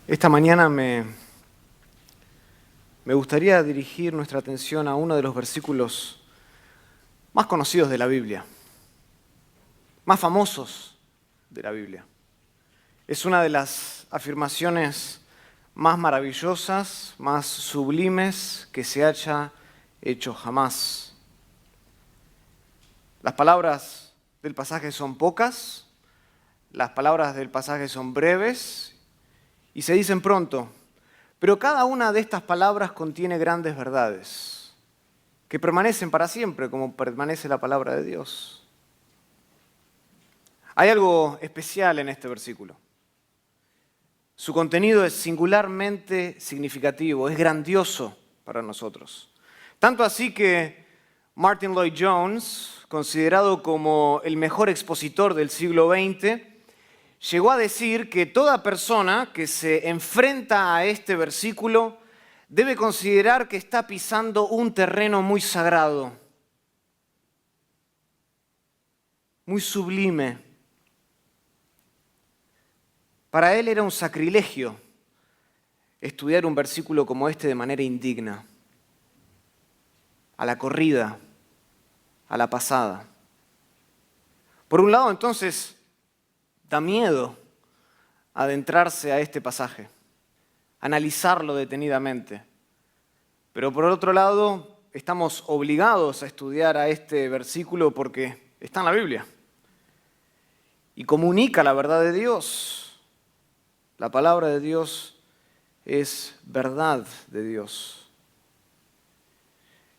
Esta mañana me gustaría dirigir nuestra atención a uno de los versículos más conocidos de la Biblia, más famosos de la Biblia. Es una de las afirmaciones más maravillosas, más sublimes que se haya hecho jamás. Las palabras del pasaje son pocas, las palabras del pasaje son breves y se dicen pronto, pero cada una de estas palabras contiene grandes verdades que permanecen para siempre, como permanece la palabra de Dios. Hay algo especial en este versículo. Su contenido es singularmente significativo, es grandioso para nosotros. Tanto así que Martyn Lloyd-Jones, considerado como el mejor expositor del siglo XX, llegó a decir que toda persona que se enfrenta a este versículo debe considerar que está pisando un terreno muy sagrado, muy sublime. Para él era un sacrilegio estudiar un versículo como este de manera indigna, a la corrida, a la pasada. Por un lado, entonces, da miedo adentrarse a este pasaje, analizarlo detenidamente. Pero por otro lado, estamos obligados a estudiar a este versículo porque está en la Biblia y comunica la verdad de Dios. La palabra de Dios es verdad de Dios.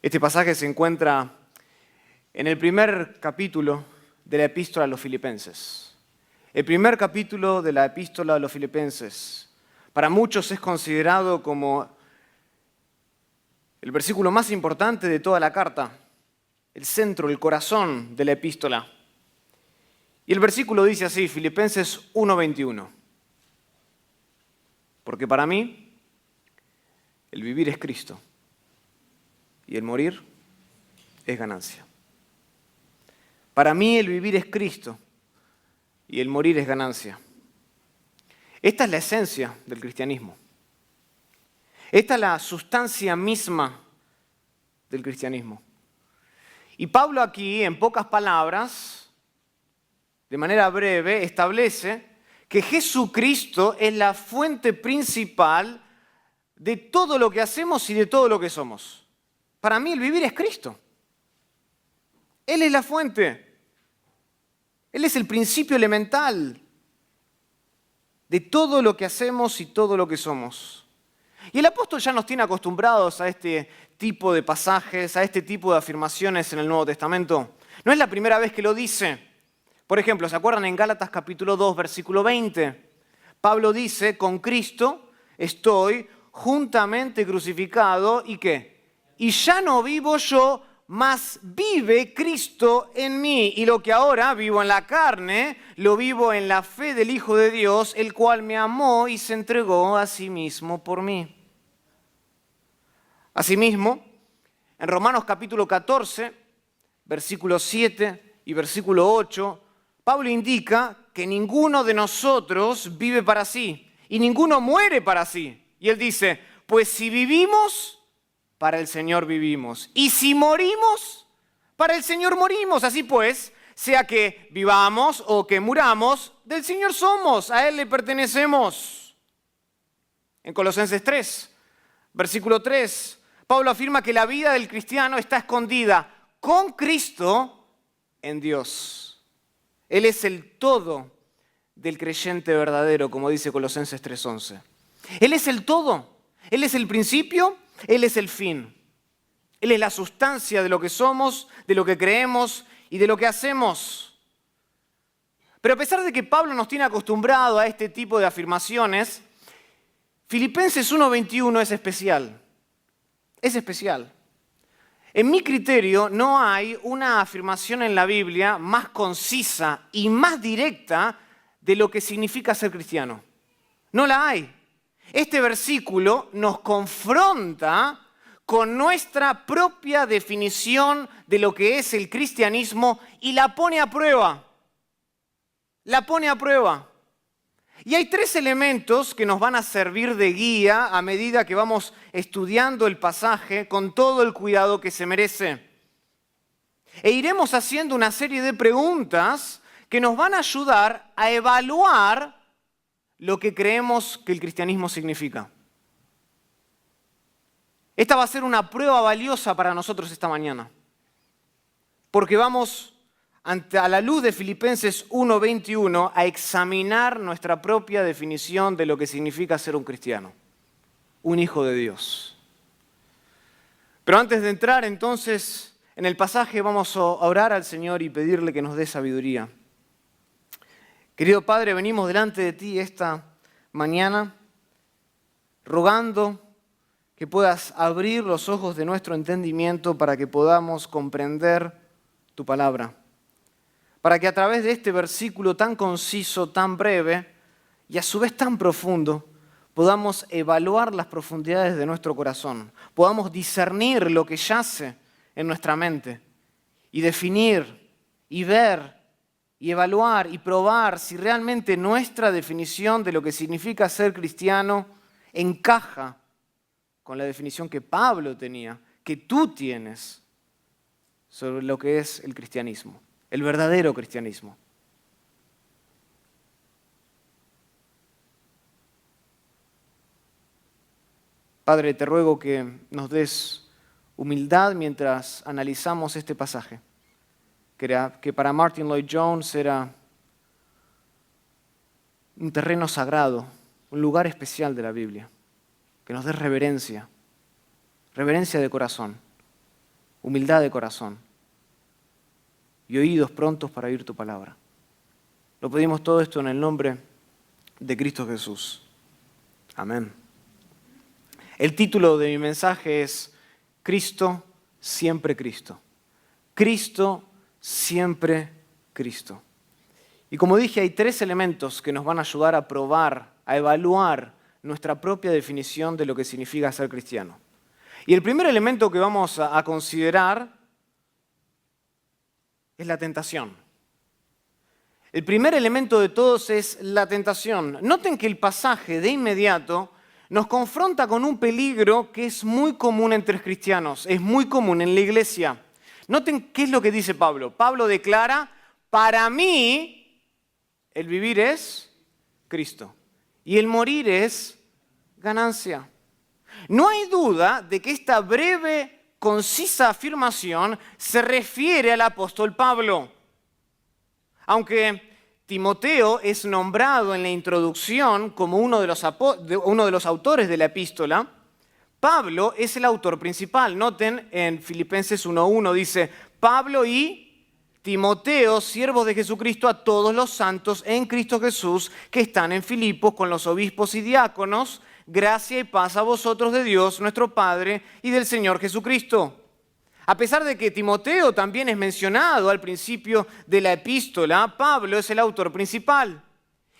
Este pasaje se encuentra en el primer capítulo de la Epístola a los Filipenses. El primer capítulo de la Epístola a los Filipenses para muchos es considerado como el versículo más importante de toda la carta, el centro, el corazón de la epístola. Y el versículo dice así, Filipenses 1:21. Porque para mí el vivir es Cristo y el morir es ganancia. Para mí el vivir es Cristo y el morir es ganancia. Esta es la esencia del cristianismo. Esta es la sustancia misma del cristianismo. Y Pablo aquí, en pocas palabras, de manera breve, establece que Jesucristo es la fuente principal de todo lo que hacemos y de todo lo que somos. Para mí el vivir es Cristo. Él es la fuente. Él es el principio elemental de todo lo que hacemos y todo lo que somos. Y el apóstol ya nos tiene acostumbrados a este tipo de pasajes, a este tipo de afirmaciones en el Nuevo Testamento. No es la primera vez que lo dice. Por ejemplo, ¿se acuerdan en Gálatas capítulo 2, versículo 20? Pablo dice, con Cristo estoy juntamente crucificado, ¿y qué? Y ya no vivo yo, mas vive Cristo en mí, y lo que ahora vivo en la carne, lo vivo en la fe del Hijo de Dios, el cual me amó y se entregó a sí mismo por mí. Asimismo, en Romanos capítulo 14, versículo 7 y versículo 8, Pablo indica que ninguno de nosotros vive para sí, y ninguno muere para sí. Y él dice, pues si vivimos, para el Señor vivimos. Y si morimos, para el Señor morimos. Así pues, sea que vivamos o que muramos, del Señor somos, a Él le pertenecemos. En Colosenses 3, versículo 3, Pablo afirma que la vida del cristiano está escondida con Cristo en Dios. Él es el todo del creyente verdadero, como dice Colosenses 3:11. Él es el todo. Él es el principio. Él es el fin. Él es la sustancia de lo que somos, de lo que creemos y de lo que hacemos. Pero a pesar de que Pablo nos tiene acostumbrado a este tipo de afirmaciones, Filipenses 1:21 es especial. Es especial. En mi criterio, no hay una afirmación en la Biblia más concisa y más directa de lo que significa ser cristiano. No la hay. Este versículo nos confronta con nuestra propia definición de lo que es el cristianismo y la pone a prueba. La pone a prueba. Y hay tres elementos que nos van a servir de guía a medida que vamos estudiando el pasaje con todo el cuidado que se merece. E iremos haciendo una serie de preguntas que nos van a ayudar a evaluar lo que creemos que el cristianismo significa. Esta va a ser una prueba valiosa para nosotros esta mañana, porque vamos a la luz de Filipenses 1:21 a examinar nuestra propia definición de lo que significa ser un cristiano, un hijo de Dios. Pero antes de entrar entonces en el pasaje vamos a orar al Señor y pedirle que nos dé sabiduría. Querido Padre, venimos delante de ti esta mañana rogando que puedas abrir los ojos de nuestro entendimiento para que podamos comprender tu palabra. Para que a través de este versículo tan conciso, tan breve y a su vez tan profundo, podamos evaluar las profundidades de nuestro corazón, podamos discernir lo que yace en nuestra mente y definir y ver y evaluar y probar si realmente nuestra definición de lo que significa ser cristiano encaja con la definición que Pablo tenía, que tú tienes sobre lo que es el cristianismo, el verdadero cristianismo. Padre, te ruego que nos des humildad mientras analizamos este pasaje, que para Martyn Lloyd-Jones era un terreno sagrado, un lugar especial de la Biblia. Que nos des reverencia de corazón, humildad de corazón y oídos prontos para oír tu palabra. Lo pedimos todo esto en el nombre de Cristo Jesús. Amén. El título de mi mensaje es Cristo, siempre Cristo. Cristo, siempre Cristo. Y como dije, hay tres elementos que nos van a ayudar a probar, a evaluar nuestra propia definición de lo que significa ser cristiano. Y el primer elemento que vamos a considerar es la tentación. El primer elemento de todos es la tentación. Noten que el pasaje de inmediato nos confronta con un peligro que es muy común entre cristianos, es muy común en la iglesia. Noten qué es lo que dice Pablo. Pablo declara, para mí el vivir es Cristo. Y el morir es ganancia. No hay duda de que esta breve, concisa afirmación se refiere al apóstol Pablo. Aunque Timoteo es nombrado en la introducción como uno de los autores de la epístola, Pablo es el autor principal. Noten en Filipenses 1:1 dice, Pablo y Timoteo, siervos de Jesucristo, a todos los santos en Cristo Jesús que están en Filipos con los obispos y diáconos, gracia y paz a vosotros de Dios, nuestro Padre, y del Señor Jesucristo. A pesar de que Timoteo también es mencionado al principio de la epístola, Pablo es el autor principal.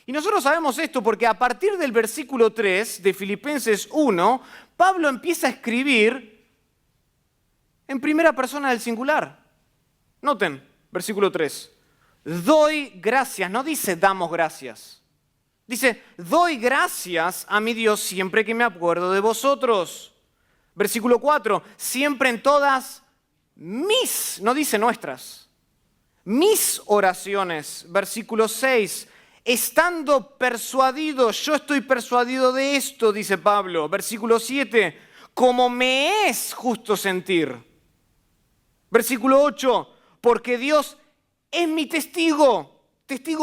Y nosotros sabemos esto porque a partir del versículo 3 de Filipenses 1, Pablo empieza a escribir en primera persona del singular. Noten. Versículo 3. Doy gracias, no dice damos gracias. Dice, doy gracias a mi Dios siempre que me acuerdo de vosotros. Versículo 4. Siempre en todas mis, no dice nuestras, mis oraciones. Versículo 6. Estando persuadido, yo estoy persuadido de esto, dice Pablo. Versículo 7. Como me es justo sentir. Versículo 8. Porque Dios es mi testigo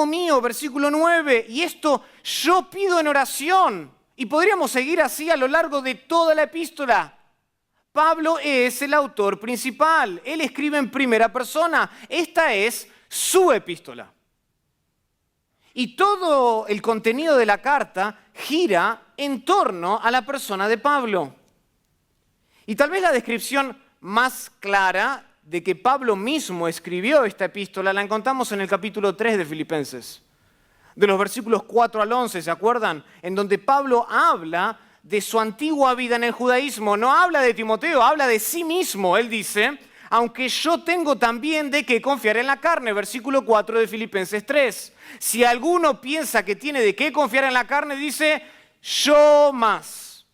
mío, versículo 9. Y esto yo pido en oración. Y podríamos seguir así a lo largo de toda la epístola. Pablo es el autor principal. Él escribe en primera persona. Esta es su epístola. Y todo el contenido de la carta gira en torno a la persona de Pablo. Y tal vez la descripción más clara de que Pablo mismo escribió esta epístola la encontramos en el capítulo 3 de Filipenses. De los versículos 4 al 11, ¿se acuerdan? En donde Pablo habla de su antigua vida en el judaísmo. No habla de Timoteo, habla de sí mismo. Él dice, aunque yo tengo también de qué confiar en la carne, versículo 4 de Filipenses 3. Si alguno piensa que tiene de qué confiar en la carne, dice, yo más.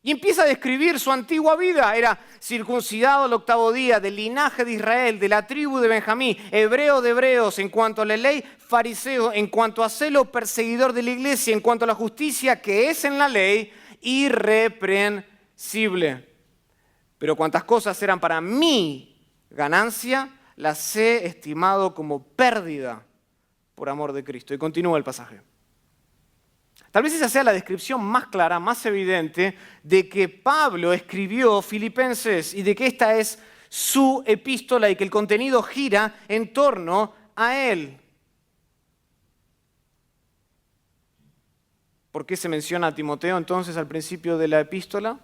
Y empieza a describir su antigua vida. Era circuncidado al 8º día, del linaje de Israel, de la tribu de Benjamín, hebreo de hebreos, en cuanto a la ley, fariseo, en cuanto a celo, perseguidor de la iglesia, en cuanto a la justicia que es en la ley, irreprensible. Pero cuantas cosas eran para mi ganancia, las he estimado como pérdida por amor de Cristo. Y continúa el pasaje. Tal vez esa sea la descripción más clara, más evidente de que Pablo escribió Filipenses y de que esta es su epístola y que el contenido gira en torno a él. ¿Por qué se menciona a Timoteo entonces al principio de la epístola?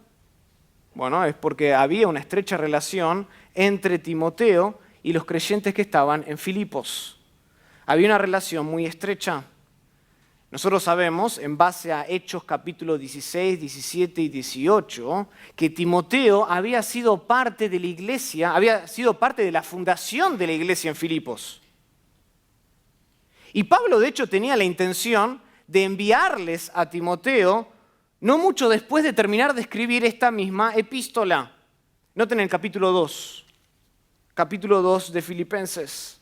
Bueno, es porque había una estrecha relación entre Timoteo y los creyentes que estaban en Filipos. Había una relación muy estrecha. Nosotros sabemos, en base a Hechos capítulos 16, 17 y 18, que Timoteo había sido parte de la iglesia, había sido parte de la fundación de la iglesia en Filipos. Y Pablo, de hecho, tenía la intención de enviarles a Timoteo no mucho después de terminar de escribir esta misma epístola. Noten el capítulo 2 de Filipenses.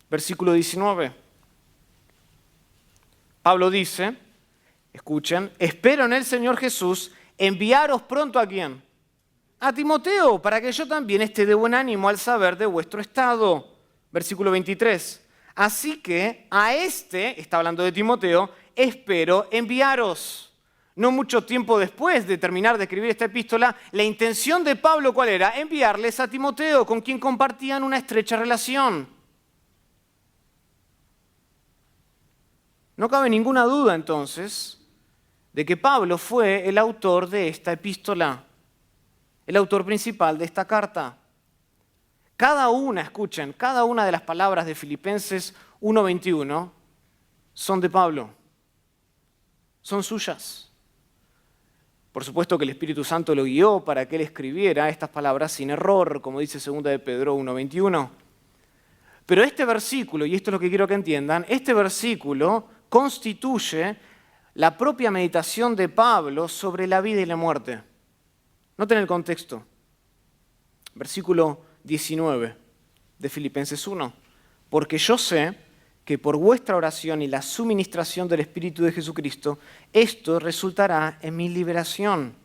Versículo 19. Pablo dice, escuchen, espero en el Señor Jesús enviaros pronto ¿a quién? A Timoteo, para que yo también esté de buen ánimo al saber de vuestro estado. Versículo 23. Así que a está hablando de Timoteo, espero enviaros. No mucho tiempo después de terminar de escribir esta epístola, la intención de Pablo, ¿cuál era? Enviarles a Timoteo, con quien compartían una estrecha relación. No cabe ninguna duda, entonces, de que Pablo fue el autor de esta epístola, el autor principal de esta carta. Cada una de las palabras de Filipenses 1:21 son de Pablo, son suyas. Por supuesto que el Espíritu Santo lo guió para que él escribiera estas palabras sin error, como dice 2 de Pedro 1:21. Pero este versículo, y esto es lo que quiero que entiendan, este versículo constituye la propia meditación de Pablo sobre la vida y la muerte. Noten el contexto. Versículo 19 de Filipenses 1. Porque yo sé que por vuestra oración y la suministración del Espíritu de Jesucristo, esto resultará en mi liberación,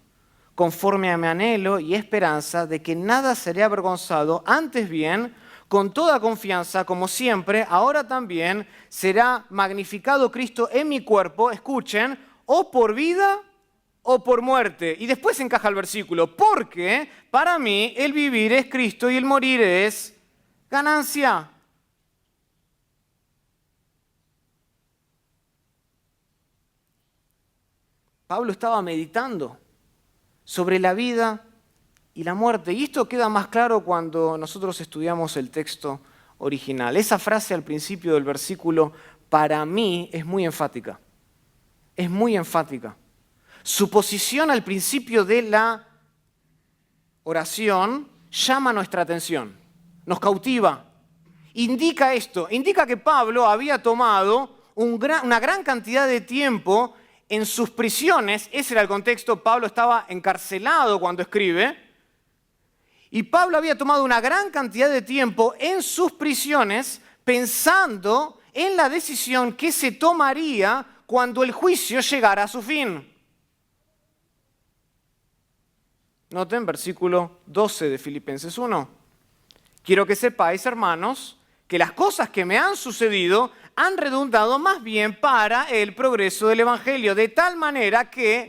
conforme a mi anhelo y esperanza de que nada seré avergonzado, antes bien, con toda confianza, como siempre, ahora también será magnificado Cristo en mi cuerpo, escuchen, o por vida o por muerte. Y después encaja el versículo, porque para mí el vivir es Cristo y el morir es ganancia. Pablo estaba meditando sobre la vida y la muerte. Y esto queda más claro cuando nosotros estudiamos el texto original. Esa frase al principio del versículo, para mí, es muy enfática. Es muy enfática. Su posición al principio de la oración llama nuestra atención, nos cautiva. Indica esto, indica que Pablo había tomado una gran cantidad de tiempo en sus prisiones. Ese era el contexto, Pablo estaba encarcelado cuando escribe. Y Pablo había tomado una gran cantidad de tiempo en sus prisiones pensando en la decisión que se tomaría cuando el juicio llegara a su fin. Noten versículo 12 de Filipenses 1. Quiero que sepáis, hermanos, que las cosas que me han sucedido han redundado más bien para el progreso del Evangelio, de tal manera que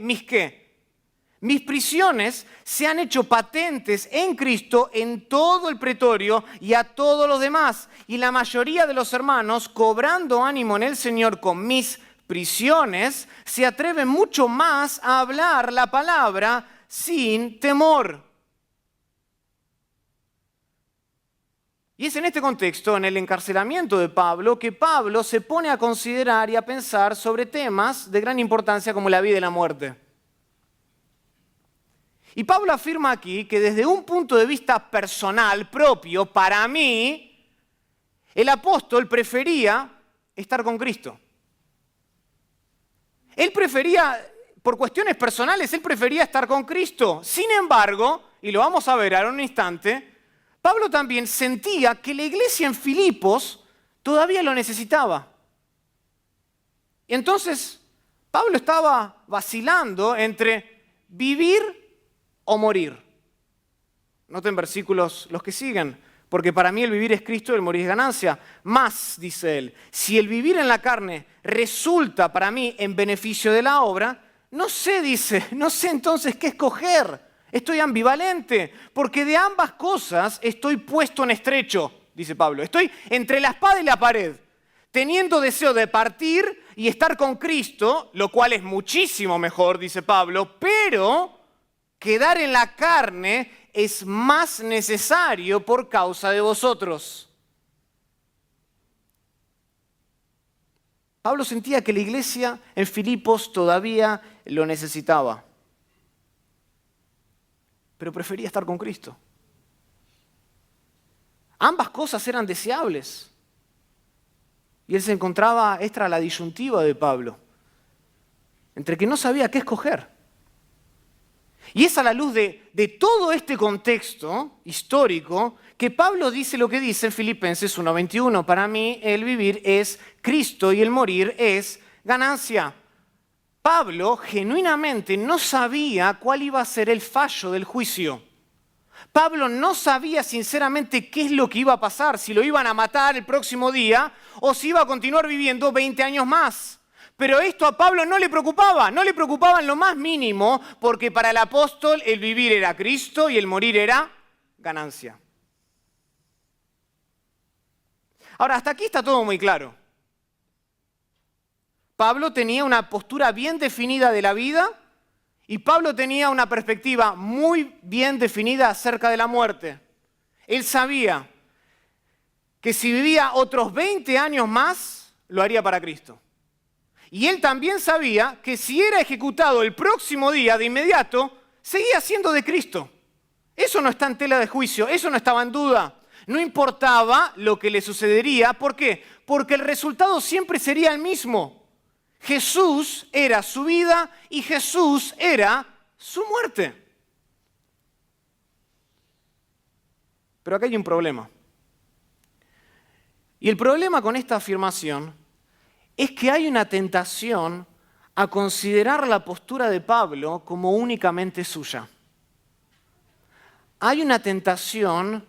mis prisiones se han hecho patentes en Cristo en todo el pretorio y a todos los demás. Y la mayoría de los hermanos, cobrando ánimo en el Señor con mis prisiones, se atreven mucho más a hablar la palabra sin temor. Y es en este contexto, en el encarcelamiento de Pablo, que Pablo se pone a considerar y a pensar sobre temas de gran importancia como la vida y la muerte. Y Pablo afirma aquí que desde un punto de vista personal, propio, para mí, el apóstol prefería estar con Cristo. Él prefería, por cuestiones personales, él prefería estar con Cristo. Sin embargo, y lo vamos a ver ahora en un instante, Pablo también sentía que la iglesia en Filipos todavía lo necesitaba. Y entonces, Pablo estaba vacilando entre vivir o morir. Noten versículos los que siguen. Porque para mí el vivir es Cristo y el morir es ganancia. Más, dice él, si el vivir en la carne resulta para mí en beneficio de la obra, no sé, dice, no sé entonces qué escoger. Estoy ambivalente, porque de ambas cosas estoy puesto en estrecho, dice Pablo. Estoy entre la espada y la pared, teniendo deseo de partir y estar con Cristo, lo cual es muchísimo mejor, dice Pablo, pero quedar en la carne es más necesario por causa de vosotros. Pablo sentía que la iglesia en Filipos todavía lo necesitaba, pero prefería estar con Cristo. Ambas cosas eran deseables. Y él se encontraba, esta era la disyuntiva de Pablo, entre que no sabía qué escoger. Y es a la luz de todo este contexto histórico que Pablo dice lo que dice en Filipenses 1:21. Para mí el vivir es Cristo y el morir es ganancia. Pablo genuinamente no sabía cuál iba a ser el fallo del juicio. Pablo no sabía sinceramente qué es lo que iba a pasar, si lo iban a matar el próximo día o si iba a continuar viviendo 20 años más. Pero esto a Pablo no le preocupaba en lo más mínimo, porque para el apóstol el vivir era Cristo y el morir era ganancia. Ahora, hasta aquí está todo muy claro. Pablo tenía una postura bien definida de la vida y Pablo tenía una perspectiva muy bien definida acerca de la muerte. Él sabía que si vivía otros 20 años más, lo haría para Cristo. Y él también sabía que si era ejecutado el próximo día de inmediato, seguía siendo de Cristo. Eso no está en tela de juicio, eso no estaba en duda. No importaba lo que le sucedería. ¿Por qué? Porque el resultado siempre sería el mismo. Jesús era su vida y Jesús era su muerte. Pero acá hay un problema. Y el problema con esta afirmación es que hay una tentación a considerar la postura de Pablo como únicamente suya. Hay una tentación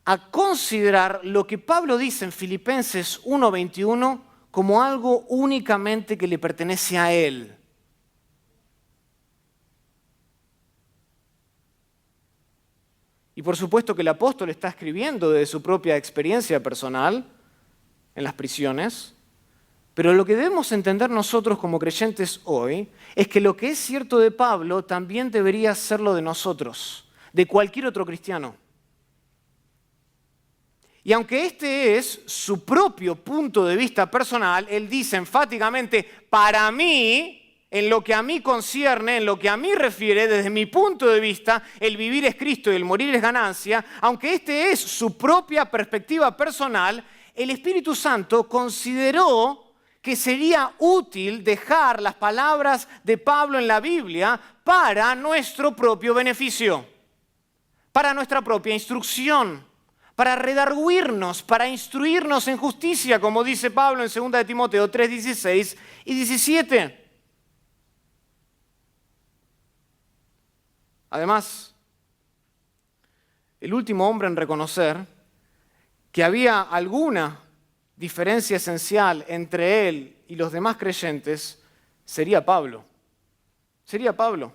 a considerar lo que Pablo dice en Filipenses 1:21 como algo únicamente que le pertenece a él. Y por supuesto que el apóstol está escribiendo de su propia experiencia personal en las prisiones. Pero lo que debemos entender nosotros como creyentes hoy es que lo que es cierto de Pablo también debería serlo de nosotros, de cualquier otro cristiano. Y aunque este es su propio punto de vista personal, él dice enfáticamente, para mí, en lo que a mí concierne, en lo que a mí refiere, desde mi punto de vista, el vivir es Cristo y el morir es ganancia, aunque este es su propia perspectiva personal, el Espíritu Santo consideró que sería útil dejar las palabras de Pablo en la Biblia para nuestro propio beneficio, para nuestra propia instrucción, para redarguirnos, para instruirnos en justicia, como dice Pablo en 2 de Timoteo 3:16 y 17. Además, el último hombre en reconocer que había alguna diferencia esencial entre él y los demás creyentes sería Pablo. Sería Pablo.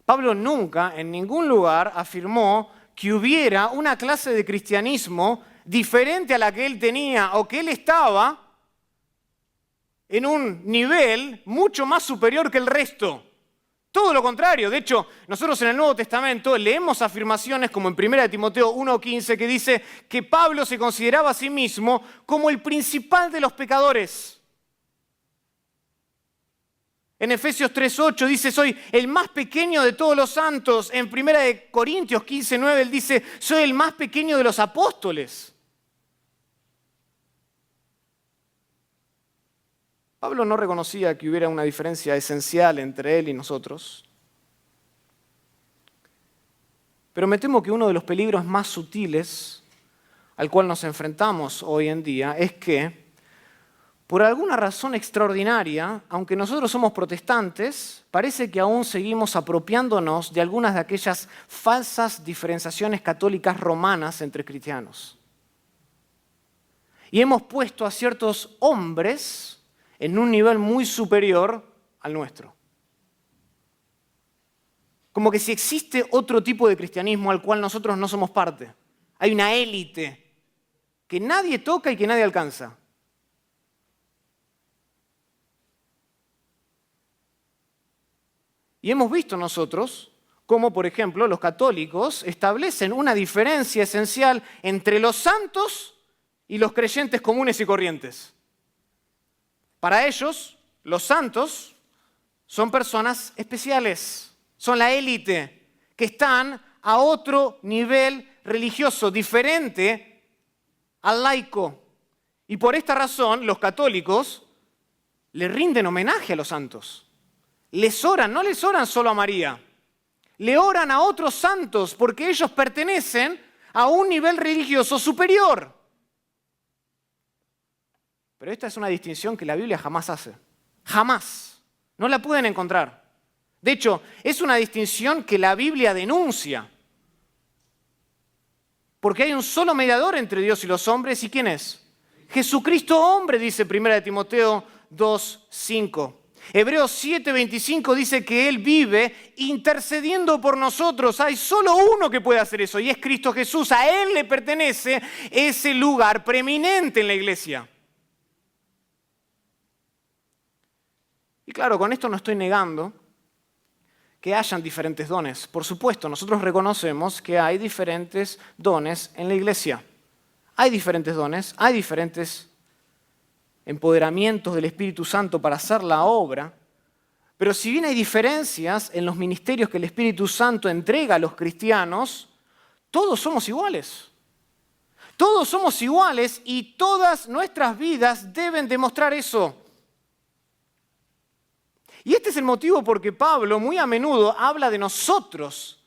Pablo nunca en ningún lugar afirmó que hubiera una clase de cristianismo diferente a la que él tenía o que él estaba en un nivel mucho más superior que el resto. Todo lo contrario. De hecho, nosotros en el Nuevo Testamento leemos afirmaciones como en 1 Timoteo 1:15 que dice que Pablo se consideraba a sí mismo como el principal de los pecadores. En Efesios 3:8 dice, soy el más pequeño de todos los santos. En 1 Corintios 15:9 él dice, soy el más pequeño de los apóstoles. Pablo no reconocía que hubiera una diferencia esencial entre él y nosotros. Pero me temo que uno de los peligros más sutiles al cual nos enfrentamos hoy en día es que, por alguna razón extraordinaria, aunque nosotros somos protestantes, parece que aún seguimos apropiándonos de algunas de aquellas falsas diferenciaciones católicas romanas entre cristianos. Y hemos puesto a ciertos hombres en un nivel muy superior al nuestro. Como que si existe otro tipo de cristianismo al cual nosotros no somos parte. Hay una élite que nadie toca y que nadie alcanza. Y hemos visto nosotros cómo, por ejemplo, los católicos establecen una diferencia esencial entre los santos y los creyentes comunes y corrientes. Para ellos, los santos son personas especiales, son la élite, que están a otro nivel religioso, diferente al laico. Y por esta razón, los católicos le rinden homenaje a los santos. Les oran, no les oran solo a María, le oran a otros santos porque ellos pertenecen a un nivel religioso superior. Pero esta es una distinción que la Biblia jamás hace. Jamás. No la pueden encontrar. De hecho, es una distinción que la Biblia denuncia. Porque hay un solo mediador entre Dios y los hombres. ¿Y quién es? Jesucristo hombre, dice 1 Timoteo 2:5. Hebreos 7:25 dice que Él vive intercediendo por nosotros. Hay solo uno que puede hacer eso y es Cristo Jesús. A Él le pertenece ese lugar preeminente en la iglesia. Y claro, con esto no estoy negando que hayan diferentes dones. Por supuesto, nosotros reconocemos que hay diferentes dones en la iglesia. Hay diferentes dones, hay diferentes empoderamientos del Espíritu Santo para hacer la obra, pero si bien hay diferencias en los ministerios que el Espíritu Santo entrega a los cristianos, todos somos iguales. Todos somos iguales y todas nuestras vidas deben demostrar eso. Y este es el motivo por que Pablo muy a menudo habla de nosotros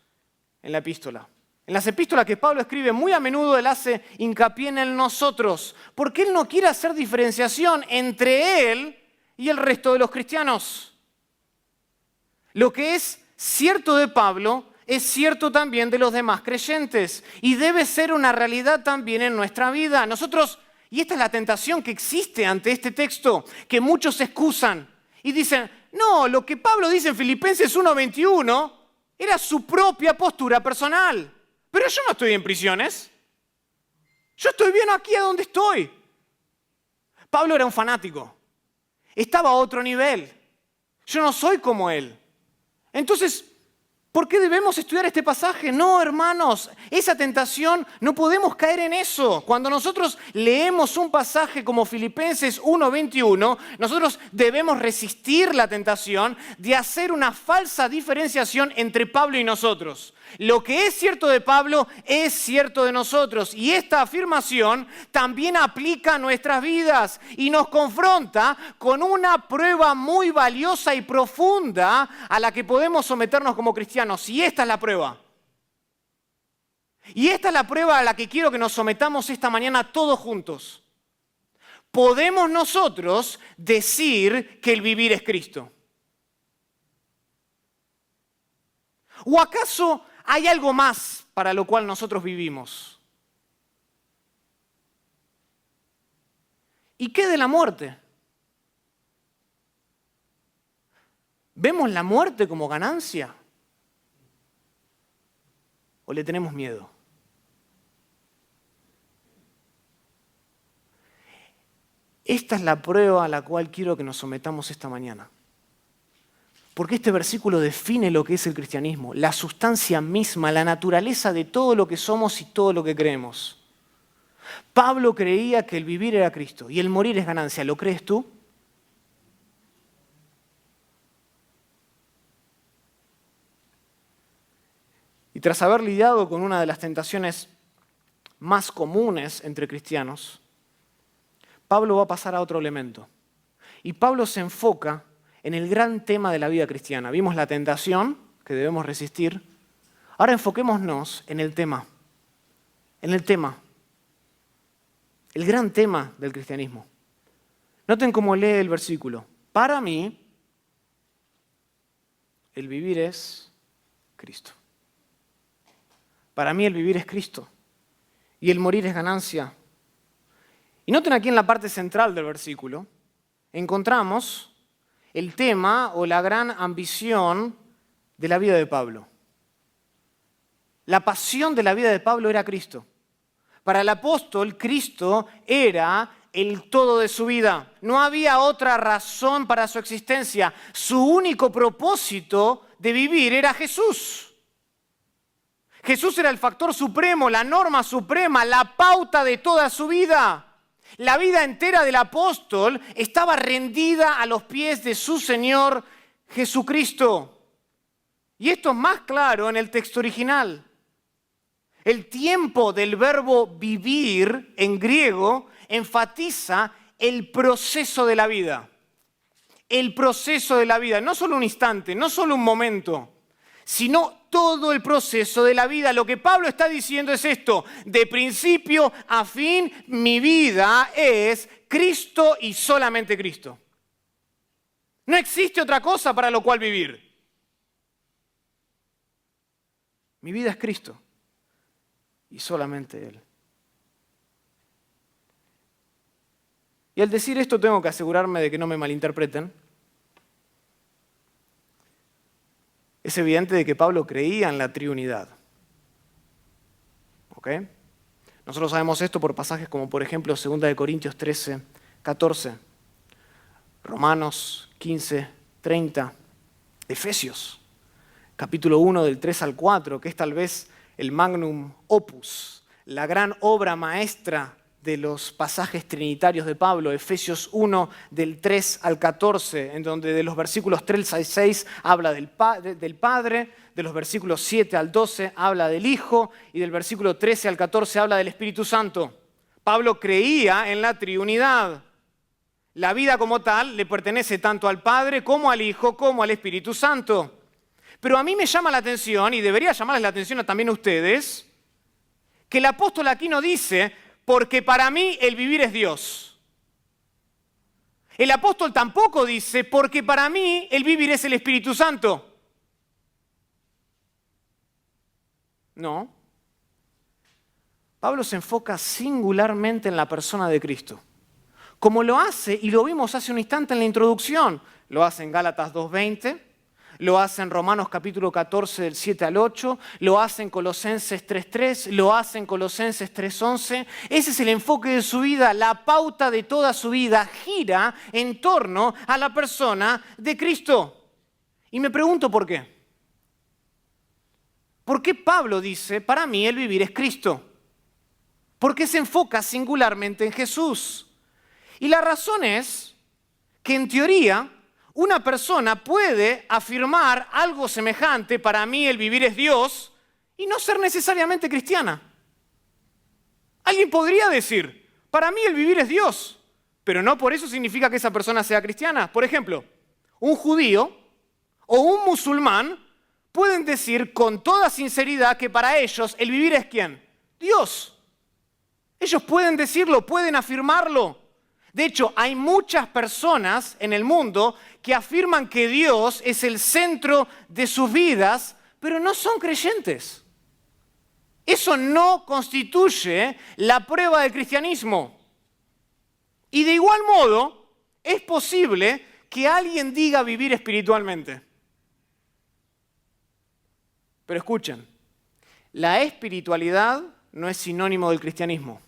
en la epístola. En las epístolas que Pablo escribe, muy a menudo él hace hincapié en el nosotros, porque él no quiere hacer diferenciación entre él y el resto de los cristianos. Lo que es cierto de Pablo es cierto también de los demás creyentes y debe ser una realidad también en nuestra vida. Nosotros, y esta es la tentación que existe ante este texto, que muchos se excusan y dicen, no, lo que Pablo dice en Filipenses 1:21 era su propia postura personal. Pero yo no estoy en prisiones. Yo estoy bien aquí a donde estoy. Pablo era un fanático. Estaba a otro nivel. Yo no soy como él. Entonces, ¿por qué debemos estudiar este pasaje? No, hermanos, esa tentación, no podemos caer en eso. Cuando nosotros leemos un pasaje como Filipenses 1:21, nosotros debemos resistir la tentación de hacer una falsa diferenciación entre Pablo y nosotros. Lo que es cierto de Pablo es cierto de nosotros y esta afirmación también aplica a nuestras vidas y nos confronta con una prueba muy valiosa y profunda a la que podemos someternos como cristianos. Y esta es la prueba. Y esta es la prueba a la que quiero que nos sometamos esta mañana todos juntos. ¿Podemos nosotros decir que el vivir es Cristo? ¿O acaso hay algo más para lo cual nosotros vivimos? ¿Y qué de la muerte? ¿Vemos la muerte como ganancia? ¿O le tenemos miedo? Esta es la prueba a la cual quiero que nos sometamos esta mañana. Porque este versículo define lo que es el cristianismo, la sustancia misma, la naturaleza de todo lo que somos y todo lo que creemos. Pablo creía que el vivir era Cristo y el morir es ganancia. ¿Lo crees tú? tras haber lidiado con una de las tentaciones más comunes entre cristianos, Pablo va a pasar a otro elemento. Y Pablo se enfoca en el gran tema de la vida cristiana. Vimos la tentación que debemos resistir. Ahora enfoquémonos en el tema. El gran tema del cristianismo. Noten cómo lee el versículo. Para mí, el vivir es Cristo. Para mí el vivir es Cristo. Y el morir es ganancia. Y noten aquí en la parte central del versículo, encontramos el tema o la gran ambición de la vida de Pablo. La pasión de la vida de Pablo era Cristo. Para el apóstol, Cristo era el todo de su vida. No había otra razón para su existencia. Su único propósito de vivir era Jesús. Jesús era el factor supremo, la norma suprema, la pauta de toda su vida. La vida entera del apóstol estaba rendida a los pies de su Señor Jesucristo. Y esto es más claro en el texto original. El tiempo del verbo vivir en griego enfatiza el proceso de la vida. El proceso de la vida, no solo un instante, no solo un momento, sino todo el proceso de la vida. Lo que Pablo está diciendo es esto: de principio a fin, mi vida es Cristo y solamente Cristo. No existe otra cosa para lo cual vivir. Mi vida es Cristo y solamente Él. Y al decir esto tengo que asegurarme de que no me malinterpreten. Es evidente de que Pablo creía en la triunidad. ¿Ok? Nosotros sabemos esto por pasajes como, por ejemplo, 2 Corintios 13, 14, Romanos 15, 30, Efesios, capítulo 1 del 3 al 4, que es tal vez el magnum opus, la gran obra maestra de los pasajes trinitarios de Pablo, Efesios 1 del 3 al 14, en donde de los versículos 3 al 6 habla del Padre, de los versículos 7 al 12 habla del Hijo y del versículo 13 al 14 habla del Espíritu Santo. Pablo creía en la triunidad. La vida como tal le pertenece tanto al Padre como al Hijo como al Espíritu Santo. Pero a mí me llama la atención, y debería llamarles la atención también a ustedes, que el apóstol aquí no dice: porque para mí el vivir es Dios. El apóstol tampoco dice: porque para mí el vivir es el Espíritu Santo. No. Pablo se enfoca singularmente en la persona de Cristo. Como lo hace, y lo vimos hace un instante en la introducción, lo hace en Gálatas 2:20, lo hace en Romanos capítulo 14 del 7 al 8, lo hace en Colosenses 3:3, lo hace en Colosenses 3:11. Ese es el enfoque de su vida, la pauta de toda su vida gira en torno a la persona de Cristo. Y me pregunto por qué. ¿Por qué Pablo dice: para mí el vivir es Cristo? ¿Por qué se enfoca singularmente en Jesús? Y la razón es que en teoría una persona puede afirmar algo semejante: para mí el vivir es Dios, y no ser necesariamente cristiana. Alguien podría decir: para mí el vivir es Dios, pero no por eso significa que esa persona sea cristiana. Por ejemplo, un judío o un musulmán pueden decir con toda sinceridad que para ellos el vivir es ¿quién? Dios. Ellos pueden decirlo, pueden afirmarlo. De hecho, hay muchas personas en el mundo que afirman que Dios es el centro de sus vidas, pero no son creyentes. Eso no constituye la prueba del cristianismo. Y de igual modo, es posible que alguien diga vivir espiritualmente. Pero escuchen, la espiritualidad no es sinónimo del cristianismo.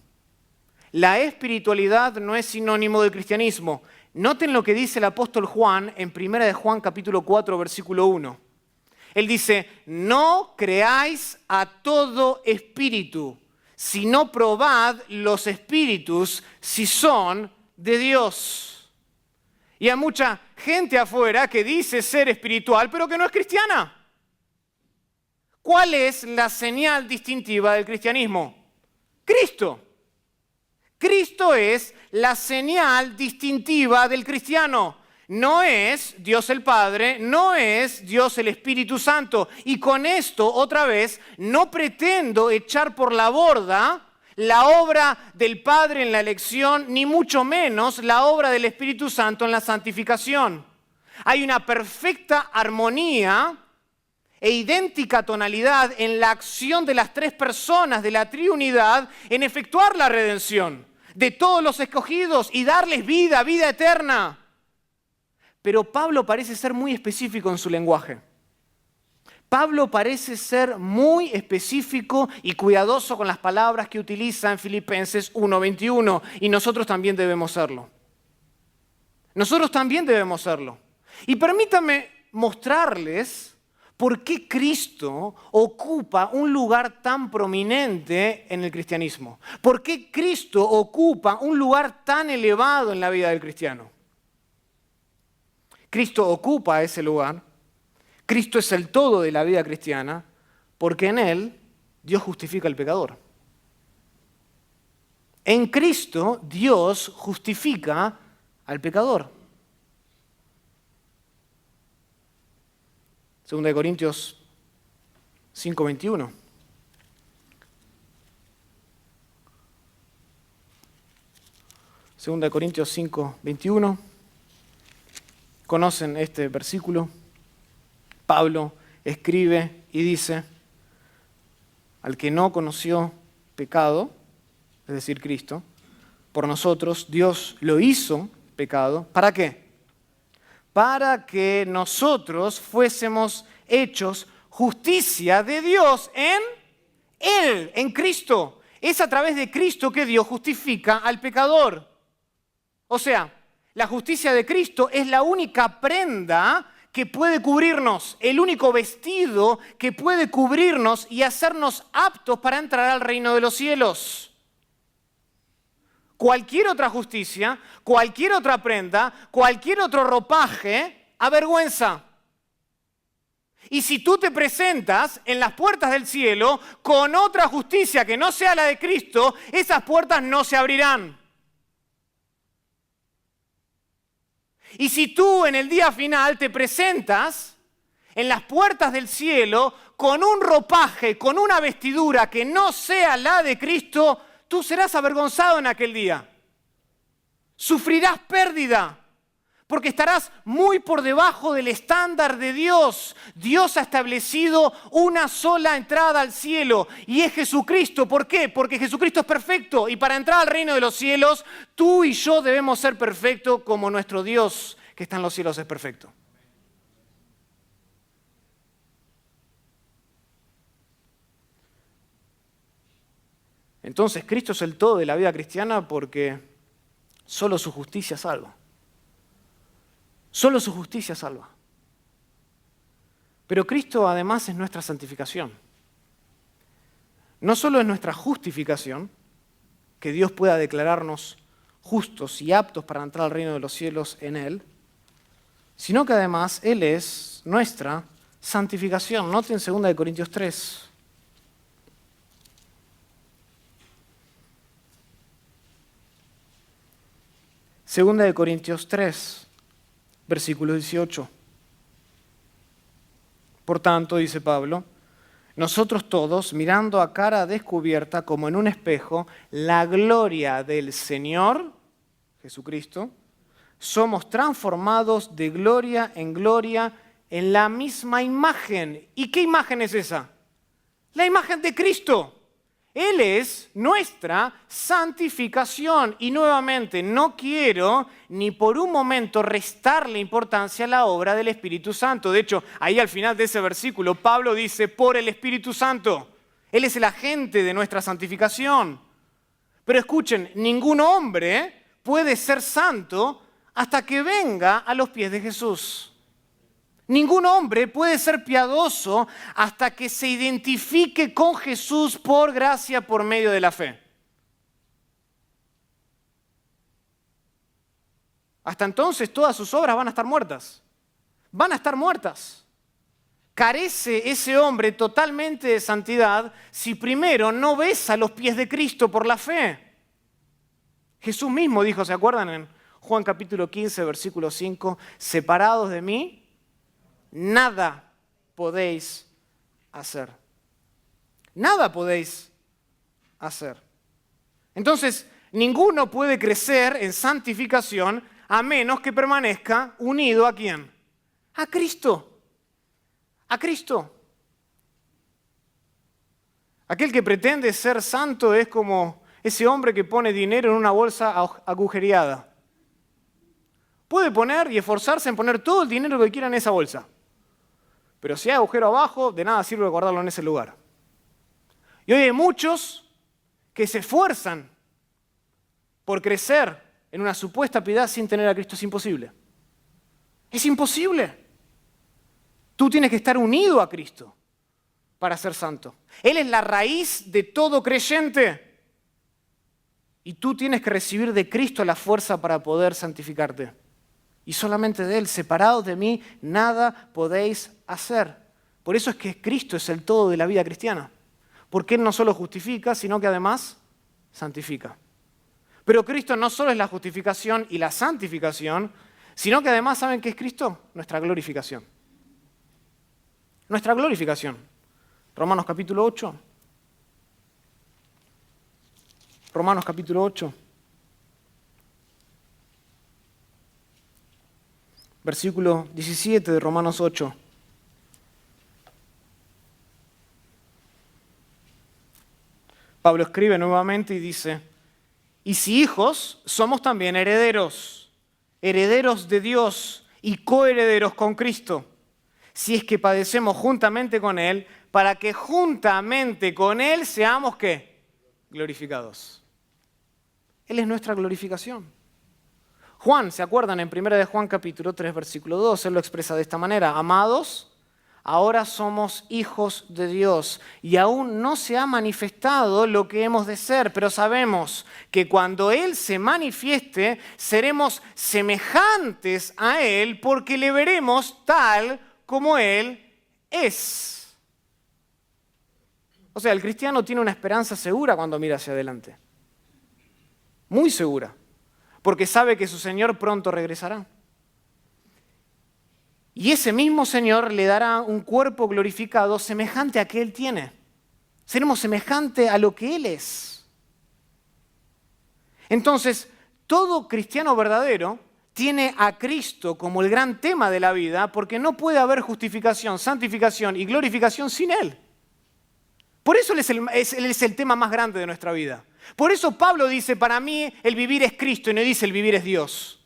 La espiritualidad no es sinónimo del cristianismo. Noten lo que dice el apóstol Juan en 1 de Juan capítulo 4, versículo 1. Él dice: no creáis a todo espíritu, sino probad los espíritus si son de Dios. Y hay mucha gente afuera que dice ser espiritual, pero que no es cristiana. ¿Cuál es la señal distintiva del cristianismo? Cristo. Cristo es la señal distintiva del cristiano. No es Dios el Padre, no es Dios el Espíritu Santo. Y con esto, otra vez, no pretendo echar por la borda la obra del Padre en la elección, ni mucho menos la obra del Espíritu Santo en la santificación. Hay una perfecta armonía e idéntica tonalidad en la acción de las tres personas de la Triunidad en efectuar la redención de todos los escogidos y darles vida, vida eterna. Pero Pablo parece ser muy específico en su lenguaje. Pablo parece ser muy específico y cuidadoso con las palabras que utiliza en Filipenses 1:21, y nosotros también debemos serlo. Nosotros también debemos serlo. Y permítanme mostrarles por qué Cristo ocupa un lugar tan prominente en el cristianismo. ¿Por qué Cristo ocupa un lugar tan elevado en la vida del cristiano? Cristo ocupa ese lugar. Cristo es el todo de la vida cristiana, porque en Él Dios justifica al pecador. En Cristo Dios justifica al pecador. 2 Corintios 5:21. Segunda de Corintios 5:21. ¿Conocen este versículo? Pablo escribe y dice: al que no conoció pecado, es decir, Cristo, por nosotros Dios lo hizo pecado. ¿Para qué? Para que nosotros fuésemos hechos justicia de Dios en Él, en Cristo. Es a través de Cristo que Dios justifica al pecador. O sea, la justicia de Cristo es la única prenda que puede cubrirnos, el único vestido que puede cubrirnos y hacernos aptos para entrar al reino de los cielos. Cualquier otra justicia, cualquier otra prenda, cualquier otro ropaje, avergüenza. Y si tú te presentas en las puertas del cielo con otra justicia que no sea la de Cristo, esas puertas no se abrirán. Y si tú en el día final te presentas en las puertas del cielo con un ropaje, con una vestidura que no sea la de Cristo, tú serás avergonzado en aquel día. Sufrirás pérdida, porque estarás muy por debajo del estándar de Dios. Dios ha establecido una sola entrada al cielo y es Jesucristo. ¿Por qué? Porque Jesucristo es perfecto y para entrar al reino de los cielos, tú y yo debemos ser perfectos como nuestro Dios que está en los cielos es perfecto. Entonces, Cristo es el todo de la vida cristiana porque solo su justicia salva. Solo su justicia salva. Pero Cristo además es nuestra santificación. No solo es nuestra justificación, que Dios pueda declararnos justos y aptos para entrar al reino de los cielos en Él, sino que además Él es nuestra santificación. Noten 2 Corintios 3. Segunda de Corintios 3, versículo 18. Por tanto, dice Pablo, nosotros todos, mirando a cara descubierta como en un espejo, la gloria del Señor, Jesucristo, somos transformados de gloria en la misma imagen. ¿Y qué imagen es esa? La imagen de Cristo. Él es nuestra santificación. Y nuevamente, no quiero ni por un momento restarle importancia a la obra del Espíritu Santo. De hecho, ahí al final de ese versículo, Pablo dice, por el Espíritu Santo. Él es el agente de nuestra santificación. Pero escuchen, ningún hombre puede ser santo hasta que venga a los pies de Jesús. Ningún hombre puede ser piadoso hasta que se identifique con Jesús por gracia, por medio de la fe. Hasta entonces todas sus obras van a estar muertas. Van a estar muertas. carece ese hombre totalmente de santidad si primero no besa los pies de Cristo por la fe? Jesús mismo dijo, ¿se acuerdan? En Juan capítulo 15, versículo 5, separados de mí, nada podéis hacer. Nada podéis hacer. Entonces, ninguno puede crecer en santificación a menos que permanezca unido ¿a quién? A Cristo. A Cristo. Aquel que pretende ser santo es como ese hombre que pone dinero en una bolsa agujereada. Puede poner y esforzarse en poner todo el dinero que quiera en esa bolsa. Pero si hay agujero abajo, de nada sirve guardarlo en ese lugar. Y hoy hay muchos que se esfuerzan por crecer en una supuesta piedad sin tener a Cristo. Es imposible. Es imposible. Tú tienes que estar unido a Cristo para ser santo. Él es la raíz de todo creyente. Y tú tienes que recibir de Cristo la fuerza para poder santificarte. Y solamente de Él, separados de mí, nada podéis hacer. Por eso es que Cristo es el todo de la vida cristiana. Porque Él no solo justifica, sino que además santifica. Pero Cristo no solo es la justificación y la santificación, sino que además, ¿saben qué es Cristo? Nuestra glorificación. Nuestra glorificación. Romanos capítulo 8. Romanos capítulo 8. Versículo 17 de Romanos 8. Pablo escribe nuevamente y dice, y si hijos, somos también herederos, herederos de Dios y coherederos con Cristo, si es que padecemos juntamente con Él, para que juntamente con Él seamos, ¿qué? Glorificados. Él es nuestra glorificación. Juan, ¿se acuerdan? En 1 de Juan capítulo 3, versículo 2, él lo expresa de esta manera, amados, ahora somos hijos de Dios y aún no se ha manifestado lo que hemos de ser, pero sabemos que cuando Él se manifieste, seremos semejantes a Él porque le veremos tal como Él es. O sea, el cristiano tiene una esperanza segura cuando mira hacia adelante. Muy segura. Porque sabe que su Señor pronto regresará. Y ese mismo Señor le dará un cuerpo glorificado semejante a que Él tiene. Seremos semejante a lo que Él es. Entonces, todo cristiano verdadero tiene a Cristo como el gran tema de la vida porque no puede haber justificación, santificación y glorificación sin Él. Por eso Él es el tema más grande de nuestra vida. Por eso Pablo dice, para mí el vivir es Cristo y no dice el vivir es Dios.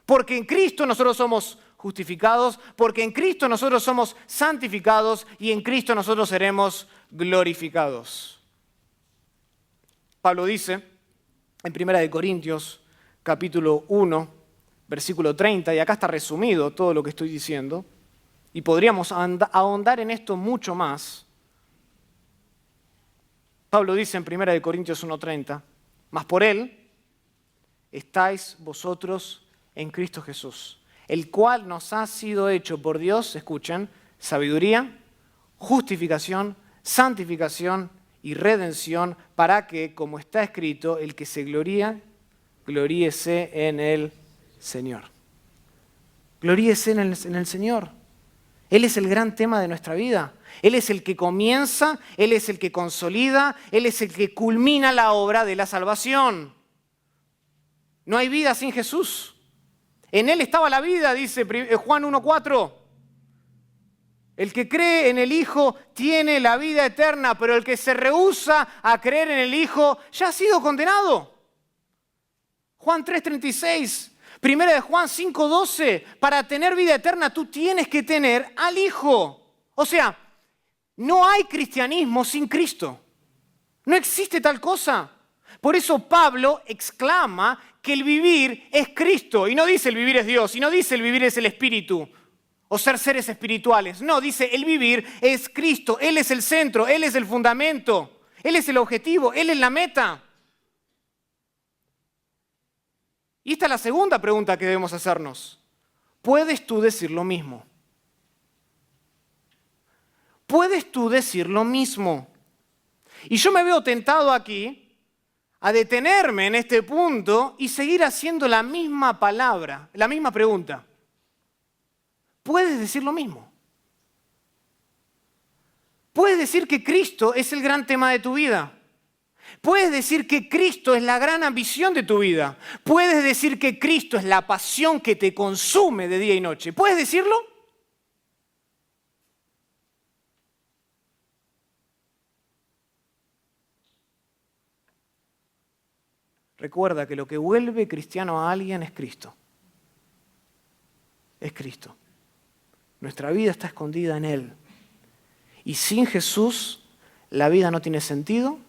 Porque en Cristo nosotros somos justificados, porque en Cristo nosotros somos santificados y en Cristo nosotros seremos glorificados. Pablo dice en 1 Corintios capítulo 1, versículo 30, y acá está resumido todo lo que estoy diciendo, y podríamos ahondar en esto mucho más. Pablo dice en 1 Corintios 1:30, mas por Él estáis vosotros en Cristo Jesús, el cual nos ha sido hecho por Dios, escuchen, sabiduría, justificación, santificación y redención, para que, como está escrito, el que se gloría, gloríese en el Señor. Gloríese en el Señor. Él es el gran tema de nuestra vida. Él es el que comienza, Él es el que consolida, Él es el que culmina la obra de la salvación. No hay vida sin Jesús. En Él estaba la vida, dice Juan 1:4. El que cree en el Hijo tiene la vida eterna, pero el que se rehúsa a creer en el Hijo ya ha sido condenado. Juan 3:36. Primera de Juan 5:12, para tener vida eterna tú tienes que tener al Hijo. O sea, no hay cristianismo sin Cristo. No existe tal cosa. Por eso Pablo exclama que el vivir es Cristo. Y no dice el vivir es Dios, y no dice el vivir es el Espíritu o ser seres espirituales. No, dice el vivir es Cristo. Él es el centro, Él es el fundamento, Él es el objetivo, Él es la meta. Y esta es la segunda pregunta que debemos hacernos. ¿Puedes tú decir lo mismo? puedes tú decir lo mismo. Y yo me veo tentado aquí a detenerme en este punto y seguir haciendo la misma palabra, la misma pregunta. ¿Puedes decir lo mismo? Puedes decir que Cristo es el gran tema de tu vida. Puedes decir que Cristo es la gran ambición de tu vida. Puedes decir que Cristo es la pasión que te consume de día y noche. ¿Puedes decirlo? Recuerda que lo que vuelve cristiano a alguien es Cristo. Es Cristo. Nuestra vida está escondida en Él. Y sin Jesús la vida no tiene sentido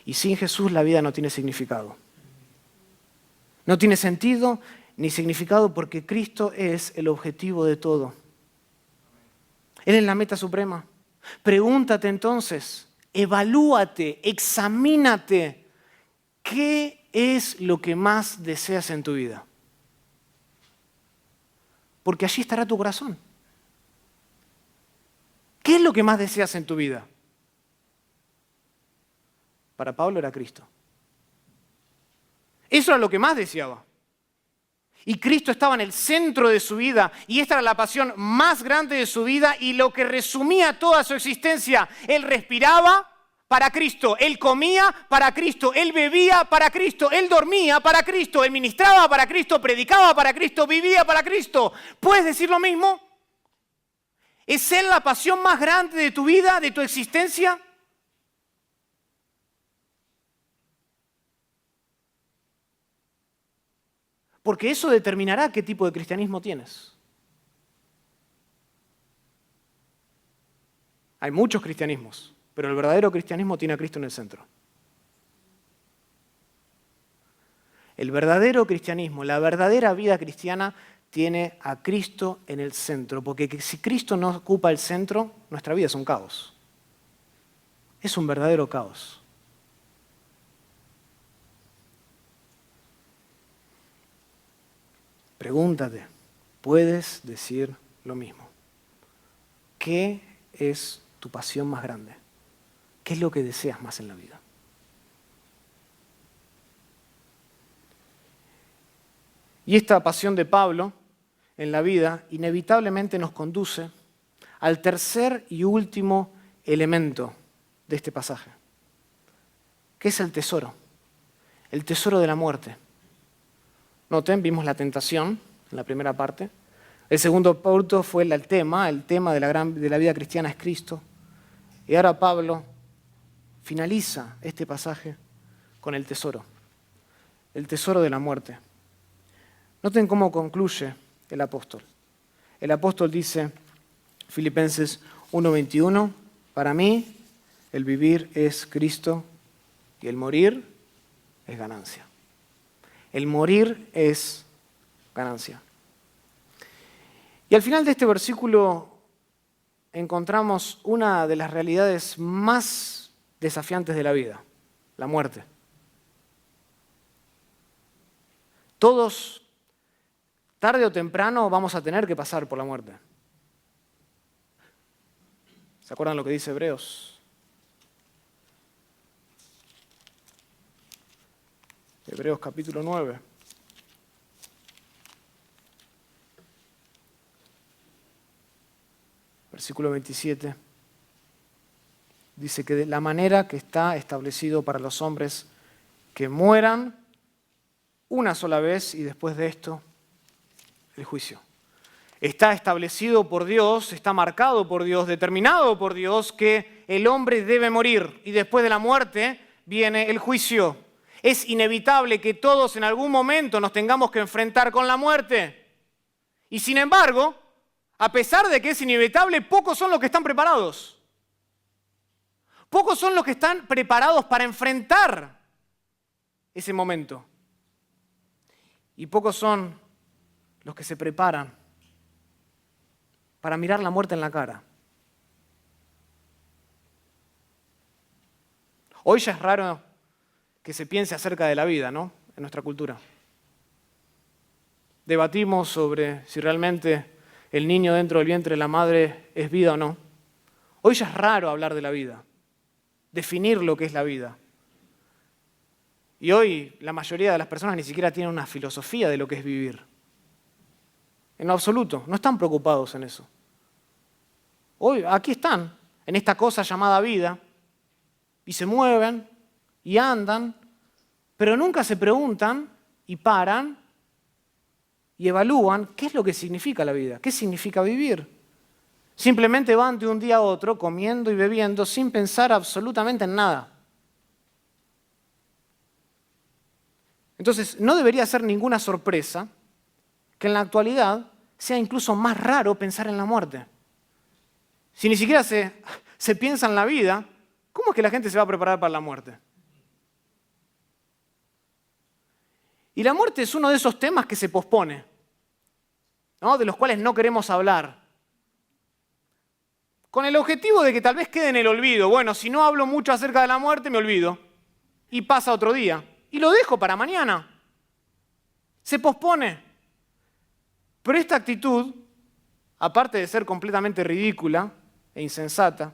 y sin Jesús la vida no tiene significado. No tiene sentido ni significado porque Cristo es el objetivo de todo. Él es la meta suprema. Pregúntate entonces, evalúate, examínate, ¿qué es lo que más deseas en tu vida? Porque allí estará tu corazón. ¿Qué es lo que más deseas en tu vida? Para Pablo era Cristo. Eso era lo que más deseaba. Y Cristo estaba en el centro de su vida y esta era la pasión más grande de su vida y lo que resumía toda su existencia. Él respiraba para Cristo, él comía para Cristo, él bebía para Cristo, él dormía para Cristo, él ministraba para Cristo, predicaba para Cristo, vivía para Cristo. ¿Puedes decir lo mismo? ¿Es Él la pasión más grande de tu vida, de tu existencia? Porque eso determinará qué tipo de cristianismo tienes. Hay muchos cristianismos, pero el verdadero cristianismo tiene a Cristo en el centro. El verdadero cristianismo, la verdadera vida cristiana tiene a Cristo en el centro, porque si Cristo no ocupa el centro, nuestra vida es un caos. Es un verdadero caos. Pregúntate, ¿puedes decir lo mismo? ¿Qué es tu pasión más grande? ¿Qué es lo que deseas más en la vida? Y esta pasión de Pablo en la vida inevitablemente nos conduce al tercer y último elemento de este pasaje, que es el tesoro de la muerte. Noten, vimos la tentación en la primera parte. El segundo punto fue el tema de la vida cristiana es Cristo. Y ahora Pablo finaliza este pasaje con el tesoro de la muerte. Noten cómo concluye el apóstol. El apóstol dice, Filipenses 1:21, para mí el vivir es Cristo y el morir es ganancia. El morir es ganancia. Y al final de este versículo encontramos una de las realidades más desafiantes de la vida, la muerte. Todos, tarde o temprano, vamos a tener que pasar por la muerte. ¿Se acuerdan lo que dice Hebreos? Hebreos capítulo 9. Versículo 27. Dice que de la manera que está establecido para los hombres que mueran una sola vez y después de esto el juicio. Está establecido por Dios, está marcado por Dios, determinado por Dios que el hombre debe morir y después de la muerte viene el juicio. Es inevitable que todos en algún momento nos tengamos que enfrentar con la muerte. Y sin embargo, a pesar de que es inevitable, pocos son los que están preparados. Pocos son los que están preparados para enfrentar ese momento. Y pocos son los que se preparan para mirar la muerte en la cara. Hoy ya es raro que se piense acerca de la vida, ¿no? En nuestra cultura. Debatimos sobre si realmente el niño dentro del vientre de la madre es vida o no. Hoy ya es raro hablar de la vida, definir lo que es la vida. Y hoy la mayoría de las personas ni siquiera tienen una filosofía de lo que es vivir. En lo absoluto, no están preocupados en eso. Hoy aquí están, en esta cosa llamada vida, y se mueven y andan, pero nunca se preguntan y paran y evalúan qué es lo que significa la vida, qué significa vivir. Simplemente van de un día a otro comiendo y bebiendo sin pensar absolutamente en nada. Entonces, no debería ser ninguna sorpresa que en la actualidad sea incluso más raro pensar en la muerte. Si ni siquiera se piensa en la vida, ¿cómo es que la gente se va a preparar para la muerte? Y la muerte es uno de esos temas que se pospone, ¿no? De los cuales no queremos hablar. Con el objetivo de que tal vez quede en el olvido. Bueno, si no hablo mucho acerca de la muerte, me olvido. Y pasa otro día. Y lo dejo para mañana. Se pospone. Pero esta actitud, aparte de ser completamente ridícula e insensata,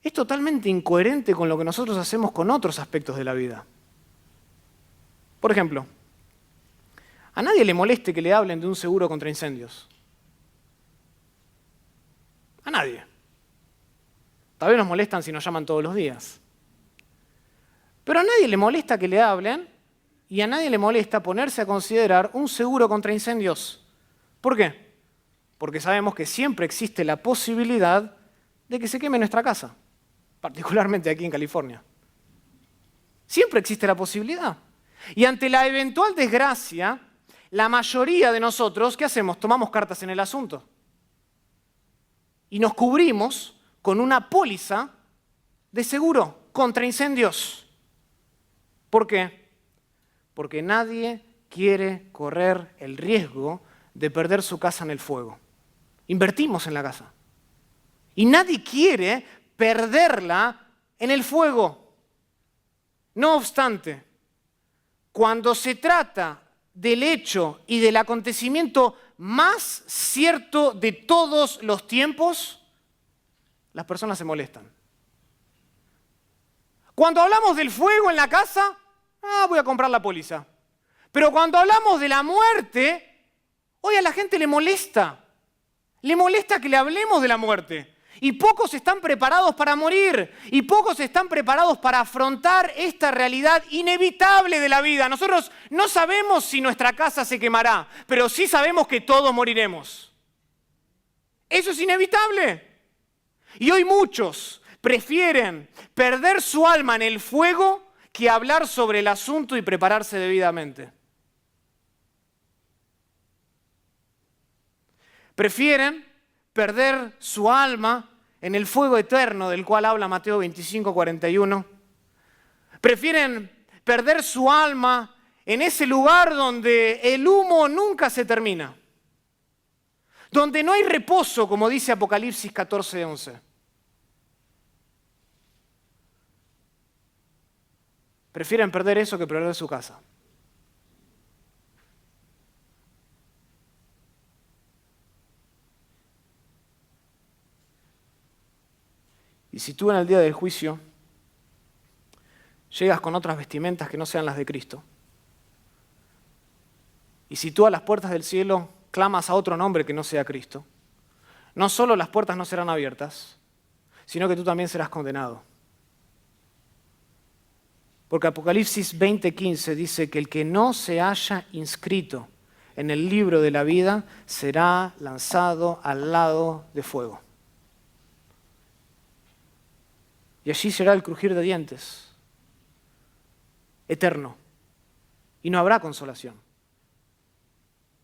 es totalmente incoherente con lo que nosotros hacemos con otros aspectos de la vida. Por ejemplo, a nadie le moleste que le hablen de un seguro contra incendios. A nadie. Tal vez nos molestan si nos llaman todos los días. Pero a nadie le molesta que le hablen y a nadie le molesta ponerse a considerar un seguro contra incendios. ¿Por qué? Porque sabemos que siempre existe la posibilidad de que se queme nuestra casa, particularmente aquí en California. Siempre existe la posibilidad. Y ante la eventual desgracia, la mayoría de nosotros, ¿qué hacemos? Tomamos cartas en el asunto. Y nos cubrimos con una póliza de seguro contra incendios. ¿Por qué? Porque nadie quiere correr el riesgo de perder su casa en el fuego. Invertimos en la casa. Y nadie quiere perderla en el fuego. No obstante, cuando se trata del hecho y del acontecimiento más cierto de todos los tiempos, las personas se molestan. Cuando hablamos del fuego en la casa, voy a comprar la póliza. Pero cuando hablamos de la muerte, hoy a la gente le molesta. Le molesta que le hablemos de la muerte. Y pocos están preparados para morir. Y pocos están preparados para afrontar esta realidad inevitable de la vida. Nosotros no sabemos si nuestra casa se quemará, pero sí sabemos que todos moriremos. Eso es inevitable. Y hoy muchos prefieren perder su alma en el fuego que hablar sobre el asunto y prepararse debidamente. Prefieren perder su alma en el fuego eterno del cual habla Mateo 25:41. Prefieren perder su alma en ese lugar donde el humo nunca se termina, donde no hay reposo, como dice Apocalipsis 14:11. Prefieren perder eso que perder su casa. Y si tú en el día del juicio llegas con otras vestimentas que no sean las de Cristo, y si tú a las puertas del cielo clamas a otro nombre que no sea Cristo, no solo las puertas no serán abiertas, sino que tú también serás condenado. Porque Apocalipsis 20:15 dice que el que no se haya inscrito en el libro de la vida será lanzado al lago de fuego. Y allí será el crujir de dientes, eterno. Y no habrá consolación,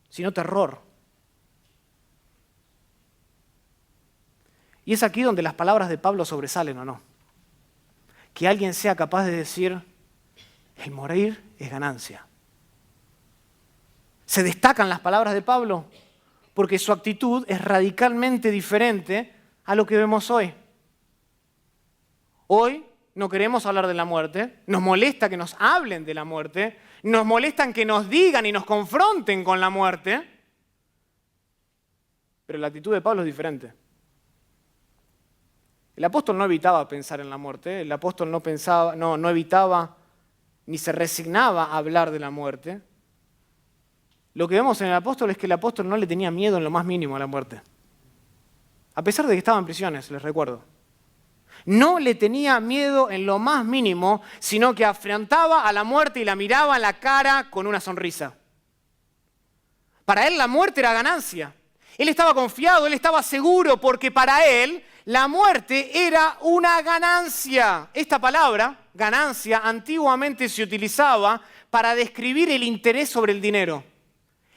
sino terror. Y es aquí donde las palabras de Pablo sobresalen, ¿o no? Que alguien sea capaz de decir, el morir es ganancia. Se destacan las palabras de Pablo porque su actitud es radicalmente diferente a lo que vemos hoy. Hoy no queremos hablar de la muerte, nos molesta que nos hablen de la muerte, nos molestan que nos digan y nos confronten con la muerte, pero la actitud de Pablo es diferente. El apóstol no evitaba pensar en la muerte, el apóstol no evitaba ni se resignaba a hablar de la muerte. Lo que vemos en el apóstol es que el apóstol no le tenía miedo en lo más mínimo a la muerte. A pesar de que estaba en prisiones, les recuerdo. No le tenía miedo en lo más mínimo, sino que afrontaba a la muerte y la miraba en la cara con una sonrisa. Para él la muerte era ganancia. Él estaba confiado, él estaba seguro, porque para él la muerte era una ganancia. Esta palabra, ganancia, antiguamente se utilizaba para describir el interés sobre el dinero.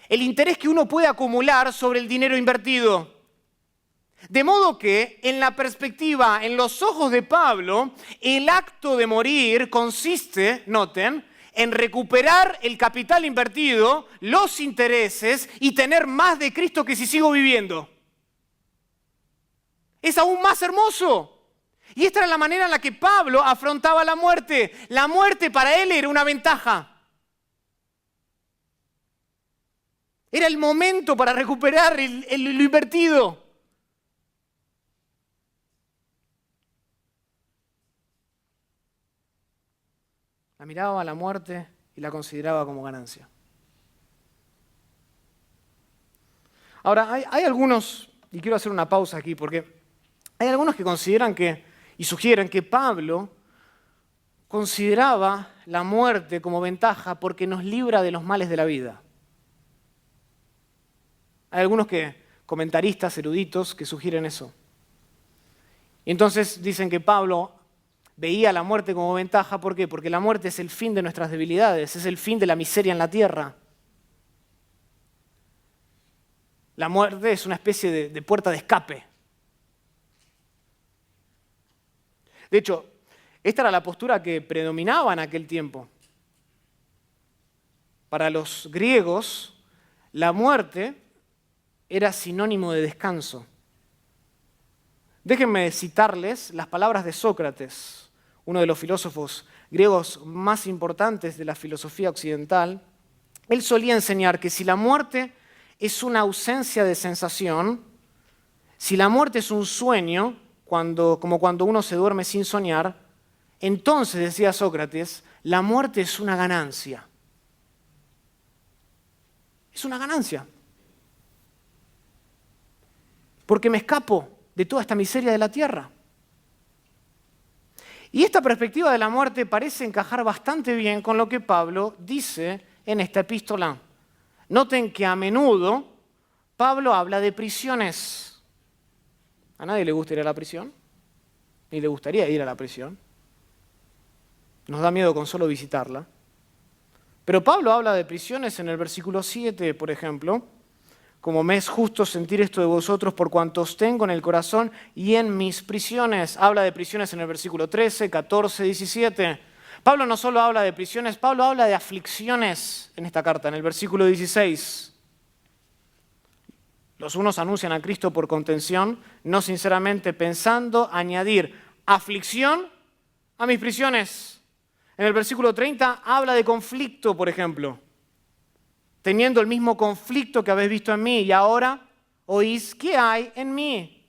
El interés que uno puede acumular sobre el dinero invertido. De modo que, en la perspectiva, en los ojos de Pablo, el acto de morir consiste, noten, en recuperar el capital invertido, los intereses y tener más de Cristo que si sigo viviendo. Es aún más hermoso. Y esta era la manera en la que Pablo afrontaba la muerte. La muerte para él era una ventaja. Era el momento para recuperar lo invertido. La miraba a la muerte y la consideraba como ganancia. Ahora, hay algunos, y quiero hacer una pausa aquí, porque hay algunos que consideran y sugieren que Pablo consideraba la muerte como ventaja porque nos libra de los males de la vida. Hay algunos comentaristas eruditos que sugieren eso. Y entonces dicen que Pablo veía la muerte como ventaja. ¿Por qué? Porque la muerte es el fin de nuestras debilidades, es el fin de la miseria en la tierra. La muerte es una especie de puerta de escape. De hecho, esta era la postura que predominaba en aquel tiempo. Para los griegos, la muerte era sinónimo de descanso. Déjenme citarles las palabras de Sócrates, uno de los filósofos griegos más importantes de la filosofía occidental. Él solía enseñar que si la muerte es una ausencia de sensación, si la muerte es un sueño, como cuando uno se duerme sin soñar, entonces, decía Sócrates, la muerte es una ganancia. Es una ganancia. Porque me escapo de toda esta miseria de la tierra. Y esta perspectiva de la muerte parece encajar bastante bien con lo que Pablo dice en esta epístola. Noten que a menudo Pablo habla de prisiones. ¿A nadie le gusta ir a la prisión? Ni le gustaría ir a la prisión. Nos da miedo con solo visitarla. Pero Pablo habla de prisiones en el versículo 7, por ejemplo. Como me es justo sentir esto de vosotros por cuanto os tengo en el corazón y en mis prisiones. Habla de prisiones en el versículo 13, 14, 17. Pablo no solo habla de prisiones, Pablo habla de aflicciones en esta carta, en el versículo 16. Los unos anuncian a Cristo por contención, no sinceramente pensando añadir aflicción a mis prisiones. En el versículo 30 habla de conflicto, por ejemplo. Teniendo el mismo conflicto que habéis visto en mí y ahora oís qué hay en mí.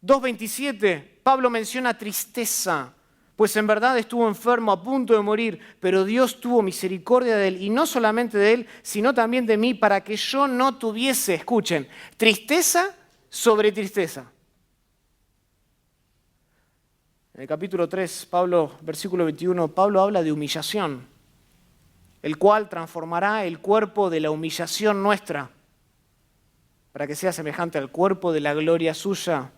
2:27, Pablo menciona tristeza, pues en verdad estuvo enfermo a punto de morir, pero Dios tuvo misericordia de él, y no solamente de él, sino también de mí, para que yo no tuviese, escuchen, tristeza sobre tristeza. En el capítulo 3, versículo 21, Pablo habla de humillación, el cual transformará el cuerpo de la humillación nuestra, para que sea semejante al cuerpo de la gloria suya,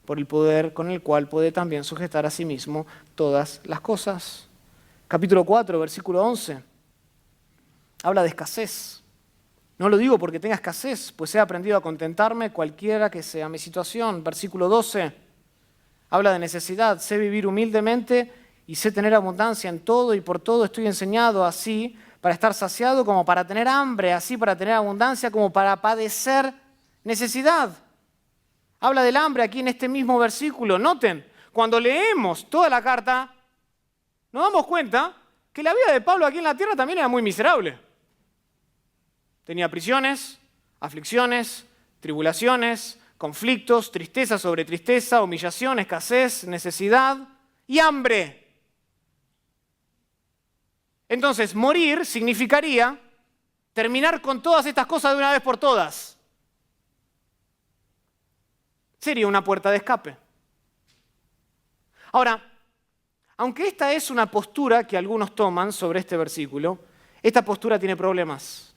por el poder con el cual puede también sujetar a sí mismo todas las cosas. Capítulo 4, versículo 11, habla de escasez. No lo digo porque tenga escasez, pues he aprendido a contentarme cualquiera que sea mi situación. Versículo 12, habla de necesidad. Sé vivir humildemente y sé tener abundancia en todo y por todo estoy enseñado, así para estar saciado como para tener hambre, así para tener abundancia como para padecer necesidad. Habla del hambre aquí en este mismo versículo. Noten, cuando leemos toda la carta, nos damos cuenta que la vida de Pablo aquí en la tierra también era muy miserable. Tenía prisiones, aflicciones, tribulaciones, conflictos, tristeza sobre tristeza, humillación, escasez, necesidad y hambre. Entonces, morir significaría terminar con todas estas cosas de una vez por todas. Sería una puerta de escape. Ahora, aunque esta es una postura que algunos toman sobre este versículo, esta postura tiene problemas.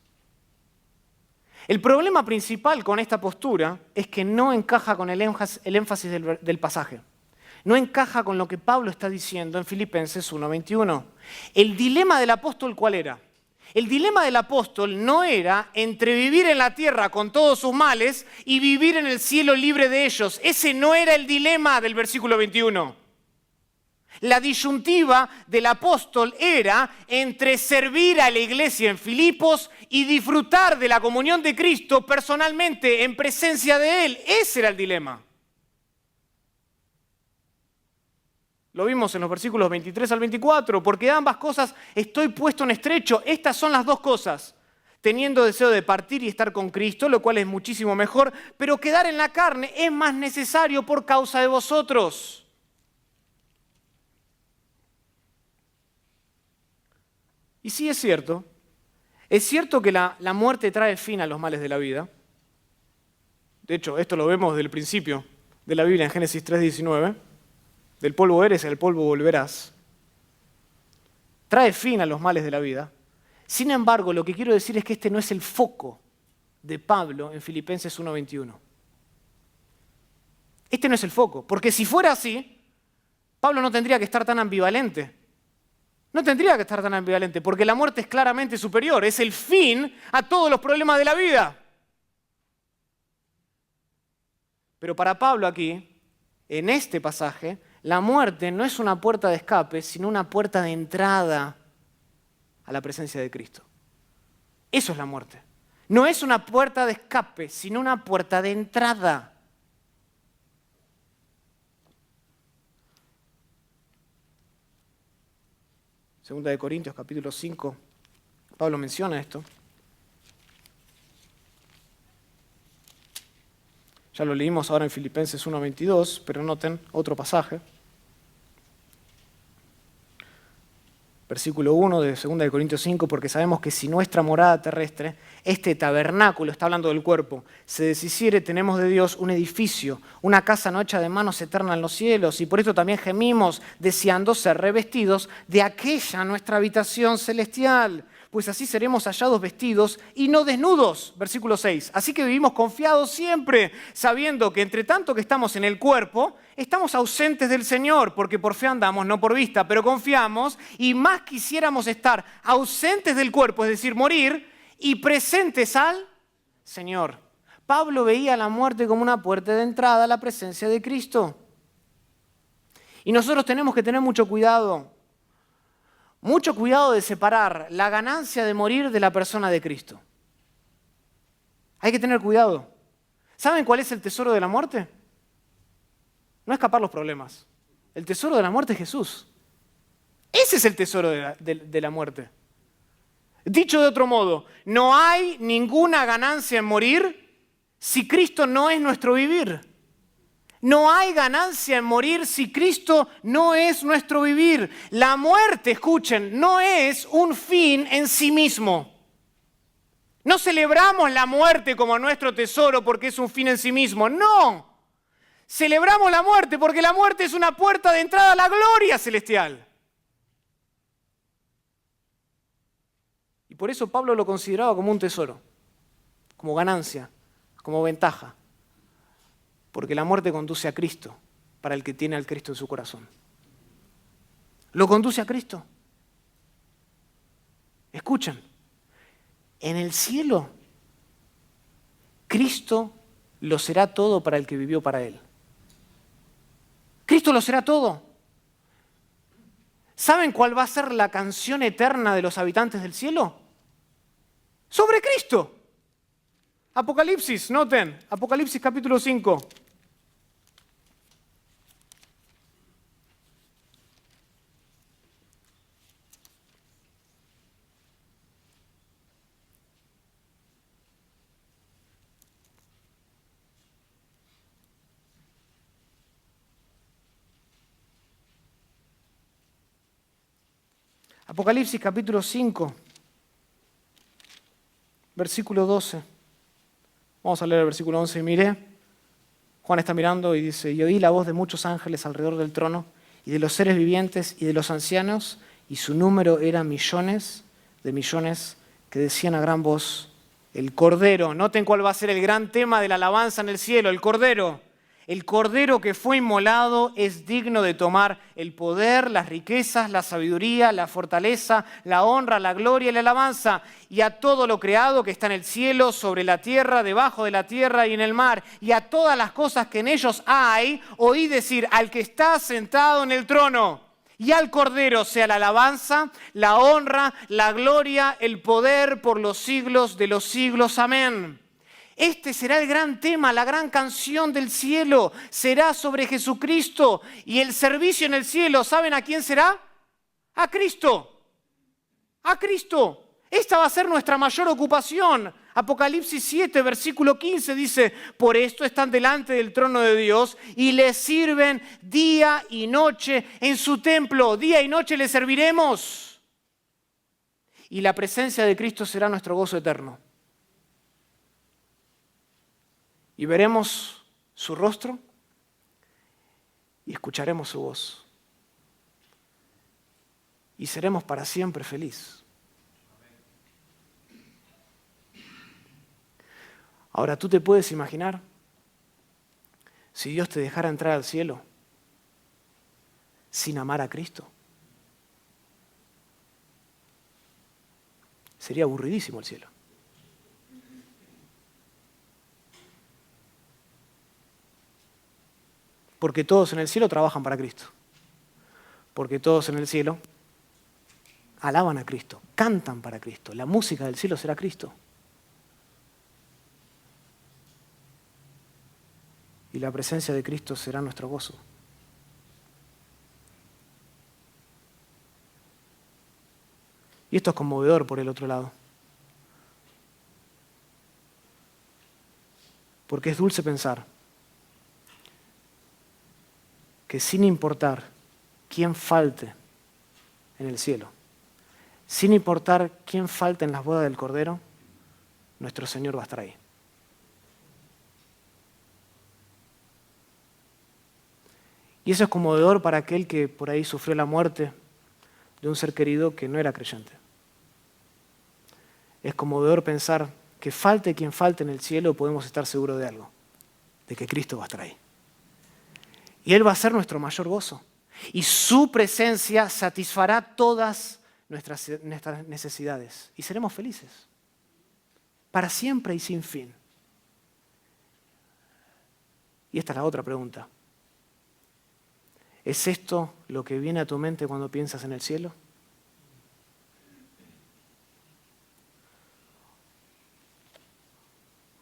El problema principal con esta postura es que no encaja con el énfasis del pasaje. No encaja con lo que Pablo está diciendo en Filipenses 1:21. El dilema del apóstol, ¿cuál era? El dilema del apóstol no era entre vivir en la tierra con todos sus males y vivir en el cielo libre de ellos. Ese no era el dilema del versículo 21. La disyuntiva del apóstol era entre servir a la iglesia en Filipos y disfrutar de la comunión de Cristo personalmente en presencia de Él. Ese era el dilema. Lo vimos en los versículos 23 al 24, porque ambas cosas estoy puesto en estrecho. Estas son las dos cosas. Teniendo deseo de partir y estar con Cristo, lo cual es muchísimo mejor, pero quedar en la carne es más necesario por causa de vosotros. Y sí es cierto que la muerte trae fin a los males de la vida. De hecho, esto lo vemos desde el principio de la Biblia en Génesis 3:19. Del polvo eres y al polvo volverás. Trae fin a los males de la vida. Sin embargo, lo que quiero decir es que este no es el foco de Pablo en Filipenses 1:21. Este no es el foco, porque si fuera así, Pablo no tendría que estar tan ambivalente. No tendría que estar tan ambivalente, porque la muerte es claramente superior, es el fin a todos los problemas de la vida. Pero para Pablo aquí, en este pasaje, la muerte no es una puerta de escape, sino una puerta de entrada a la presencia de Cristo. Eso es la muerte. No es una puerta de escape, sino una puerta de entrada. Segunda de Corintios, capítulo 5, Pablo menciona esto. Ya lo leímos ahora en Filipenses 1:22, pero noten otro pasaje. Versículo 1 de 2 de Corintios 5, porque sabemos que si nuestra morada terrestre, este tabernáculo, está hablando del cuerpo, se deshiciere, tenemos de Dios un edificio, una casa no hecha de manos eterna en los cielos, y por esto también gemimos, deseando ser revestidos de aquella nuestra habitación celestial, pues así seremos hallados vestidos y no desnudos. Versículo 6. Así que vivimos confiados siempre, sabiendo que entre tanto que estamos en el cuerpo, estamos ausentes del Señor, porque por fe andamos, no por vista, pero confiamos y más quisiéramos estar ausentes del cuerpo, es decir, morir, y presentes al Señor. Pablo veía la muerte como una puerta de entrada a la presencia de Cristo. Y nosotros tenemos que tener mucho cuidado de separar la ganancia de morir de la persona de Cristo. Hay que tener cuidado. ¿Saben cuál es el tesoro de la muerte? No escapar los problemas. El tesoro de la muerte es Jesús. Ese es el tesoro de la muerte. Dicho de otro modo, no hay ninguna ganancia en morir si Cristo no es nuestro vivir. No hay ganancia en morir si Cristo no es nuestro vivir. La muerte, escuchen, no es un fin en sí mismo. No celebramos la muerte como nuestro tesoro porque es un fin en sí mismo. No. Celebramos la muerte porque la muerte es una puerta de entrada a la gloria celestial. Y por eso Pablo lo consideraba como un tesoro, como ganancia, como ventaja. Porque la muerte conduce a Cristo, para el que tiene al Cristo en su corazón. Lo conduce a Cristo. Escuchen, en el cielo, Cristo lo será todo para el que vivió para Él. Cristo lo será todo. ¿Saben cuál va a ser la canción eterna de los habitantes del cielo? Sobre Cristo. Apocalipsis, noten, Apocalipsis capítulo 5. Apocalipsis capítulo 5, versículo 12. Vamos a leer el versículo 11. Y miré, Juan está mirando y dice, y oí la voz de muchos ángeles alrededor del trono, y de los seres vivientes y de los ancianos, y su número era millones de millones, que decían a gran voz, el Cordero. Noten cuál va a ser el gran tema de la alabanza en el cielo, el Cordero. El Cordero que fue inmolado es digno de tomar el poder, las riquezas, la sabiduría, la fortaleza, la honra, la gloria y la alabanza, y a todo lo creado que está en el cielo, sobre la tierra, debajo de la tierra y en el mar, y a todas las cosas que en ellos hay, oí decir al que está sentado en el trono, y al Cordero sea la alabanza, la honra, la gloria, el poder por los siglos de los siglos. Amén. Este será el gran tema, la gran canción del cielo. Será sobre Jesucristo. Y el servicio en el cielo, ¿saben a quién será? A Cristo. A Cristo. Esta va a ser nuestra mayor ocupación. Apocalipsis 7, versículo 15 dice, por esto están delante del trono de Dios y le sirven día y noche en su templo. Día y noche le serviremos. Y la presencia de Cristo será nuestro gozo eterno. Y veremos su rostro y escucharemos su voz. Y seremos para siempre felices. Ahora, ¿tú te puedes imaginar si Dios te dejara entrar al cielo sin amar a Cristo? Sería aburridísimo el cielo. Porque todos en el cielo trabajan para Cristo. Porque todos en el cielo alaban a Cristo, cantan para Cristo. La música del cielo será Cristo. Y la presencia de Cristo será nuestro gozo. Y esto es conmovedor por el otro lado. Porque es dulce pensar que sin importar quién falte en el cielo, sin importar quién falte en las bodas del Cordero, nuestro Señor va a estar ahí. Y eso es conmovedor para aquel que por ahí sufrió la muerte de un ser querido que no era creyente. Es conmovedor pensar que falte quien falte en el cielo, podemos estar seguros de algo, de que Cristo va a estar ahí. Y Él va a ser nuestro mayor gozo. Y su presencia satisfará todas nuestras necesidades. Y seremos felices. Para siempre y sin fin. Y esta es la otra pregunta. ¿Es esto lo que viene a tu mente cuando piensas en el cielo?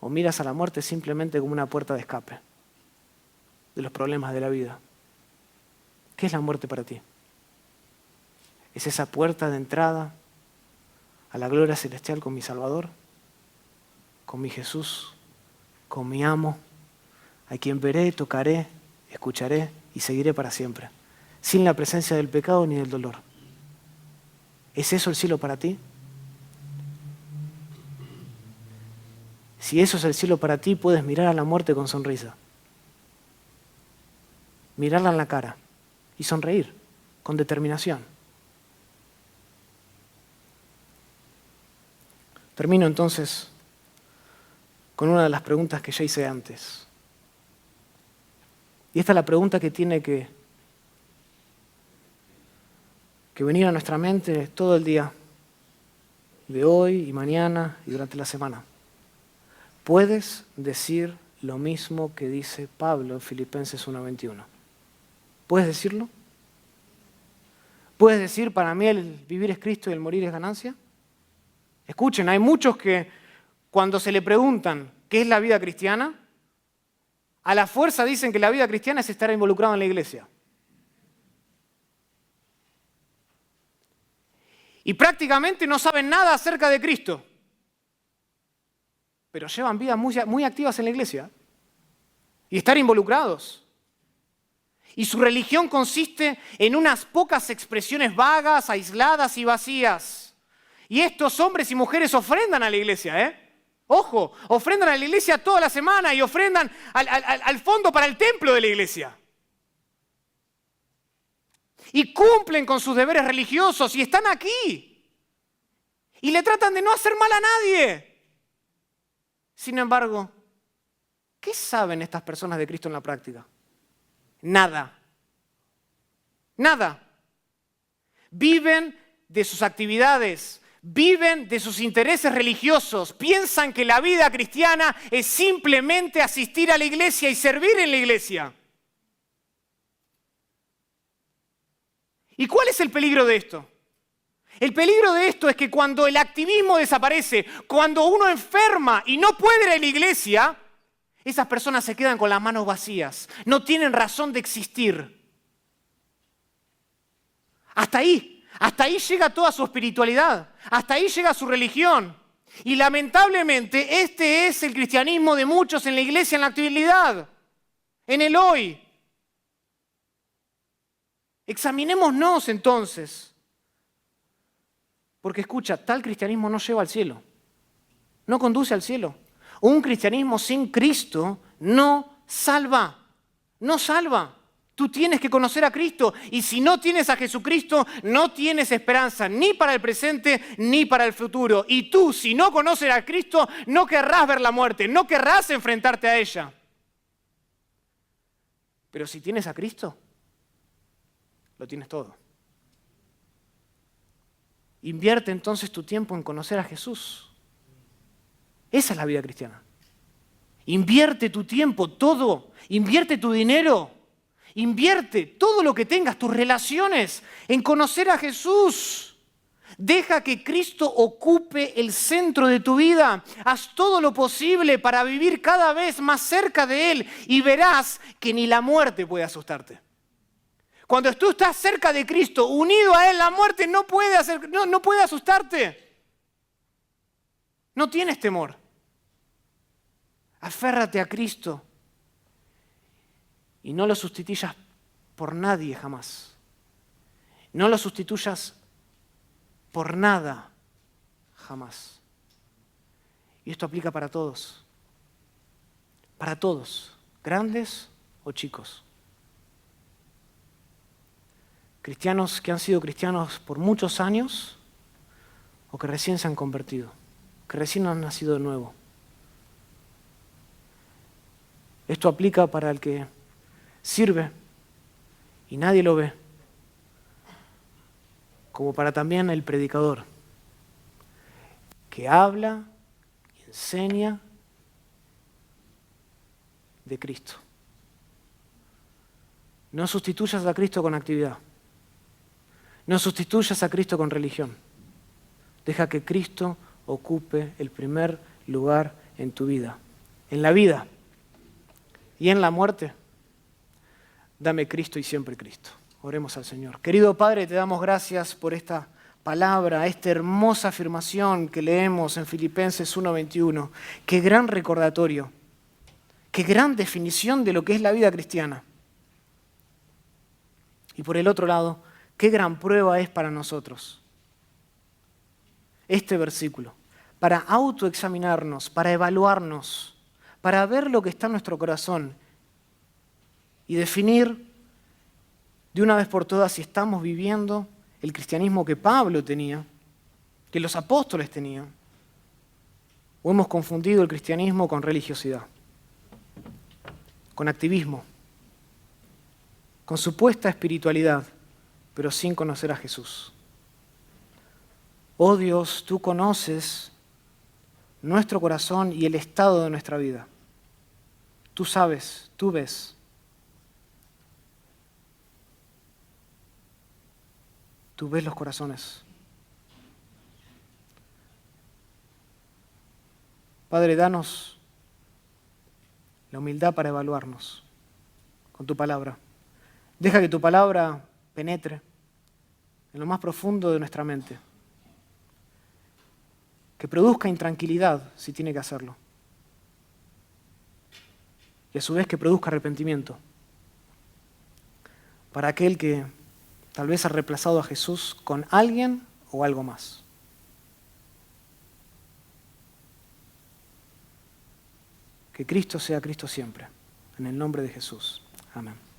¿O miras a la muerte simplemente como una puerta de escape de los problemas de la vida? ¿Qué es la muerte para ti? ¿Es esa puerta de entrada a la gloria celestial con mi Salvador? ¿Con mi Jesús? ¿Con mi amo? A quien veré, tocaré, escucharé y seguiré para siempre, sin la presencia del pecado ni del dolor. ¿Es eso el cielo para ti? Si eso es el cielo para ti, puedes mirar a la muerte con sonrisa. Mirarla en la cara y sonreír con determinación. Termino entonces con una de las preguntas que ya hice antes. Y esta es la pregunta que tiene que venir a nuestra mente todo el día, de hoy y mañana y durante la semana. ¿Puedes decir lo mismo que dice Pablo en Filipenses 1:21? ¿Puedes decirlo? ¿Puedes decir, para mí el vivir es Cristo y el morir es ganancia? Escuchen, hay muchos que cuando se le preguntan qué es la vida cristiana, a la fuerza dicen que la vida cristiana es estar involucrado en la iglesia. Y prácticamente no saben nada acerca de Cristo. Pero llevan vidas muy activas en la iglesia. Y estar involucrados. Y su religión consiste en unas pocas expresiones vagas, aisladas y vacías. Y estos hombres y mujeres ofrendan a la iglesia, ¿eh? Ojo, ofrendan a la iglesia toda la semana y ofrendan al fondo para el templo de la iglesia. Y cumplen con sus deberes religiosos y están aquí. Y le tratan de no hacer mal a nadie. Sin embargo, ¿qué saben estas personas de Cristo en la práctica? Nada. Nada. Viven de sus actividades, viven de sus intereses religiosos, piensan que la vida cristiana es simplemente asistir a la iglesia y servir en la iglesia. ¿Y cuál es el peligro de esto? El peligro de esto es que cuando el activismo desaparece, cuando uno enferma y no puede ir a la iglesia, esas personas se quedan con las manos vacías, no tienen razón de existir. Hasta ahí llega toda su espiritualidad, hasta ahí llega su religión. Y lamentablemente este es el cristianismo de muchos en la iglesia, en la actualidad, en el hoy. Examinémonos entonces, porque escucha, tal cristianismo no lleva al cielo, no conduce al cielo. Un cristianismo sin Cristo no salva, no salva. Tú tienes que conocer a Cristo y si no tienes a Jesucristo, no tienes esperanza ni para el presente ni para el futuro. Y tú, si no conoces a Cristo, no querrás ver la muerte, no querrás enfrentarte a ella. Pero si tienes a Cristo, lo tienes todo. Invierte entonces tu tiempo en conocer a Jesús. Esa es la vida cristiana. Invierte tu tiempo, todo. Invierte tu dinero. Invierte todo lo que tengas, tus relaciones, en conocer a Jesús. Deja que Cristo ocupe el centro de tu vida. Haz todo lo posible para vivir cada vez más cerca de Él y verás que ni la muerte puede asustarte. Cuando tú estás cerca de Cristo, unido a Él, la muerte no puede asustarte. No tienes temor. Aférrate a Cristo y no lo sustituyas por nadie jamás. No lo sustituyas por nada jamás. Y esto aplica para todos, grandes o chicos. Cristianos que han sido cristianos por muchos años o que recién se han convertido, que recién han nacido de nuevo. Esto aplica para el que sirve y nadie lo ve, como para también el predicador, que habla y enseña de Cristo. No sustituyas a Cristo con actividad. No sustituyas a Cristo con religión. Deja que Cristo ocupe el primer lugar en tu vida. En la vida y en la muerte, dame Cristo y siempre Cristo. Oremos al Señor. Querido Padre, te damos gracias por esta palabra, esta hermosa afirmación que leemos en Filipenses 1:21. Qué gran recordatorio, qué gran definición de lo que es la vida cristiana. Y por el otro lado, qué gran prueba es para nosotros este versículo, para autoexaminarnos, para evaluarnos, para ver lo que está en nuestro corazón y definir de una vez por todas si estamos viviendo el cristianismo que Pablo tenía, que los apóstoles tenían, o hemos confundido el cristianismo con religiosidad, con activismo, con supuesta espiritualidad, pero sin conocer a Jesús. Oh Dios, tú conoces nuestro corazón y el estado de nuestra vida. Tú sabes, tú ves. Tú ves los corazones. Padre, danos la humildad para evaluarnos con tu palabra. Deja que tu palabra penetre en lo más profundo de nuestra mente. Que produzca intranquilidad si tiene que hacerlo. Y a su vez que produzca arrepentimiento. para aquel que tal vez ha reemplazado a Jesús con alguien o algo más. Que Cristo sea Cristo siempre. En el nombre de Jesús. Amén.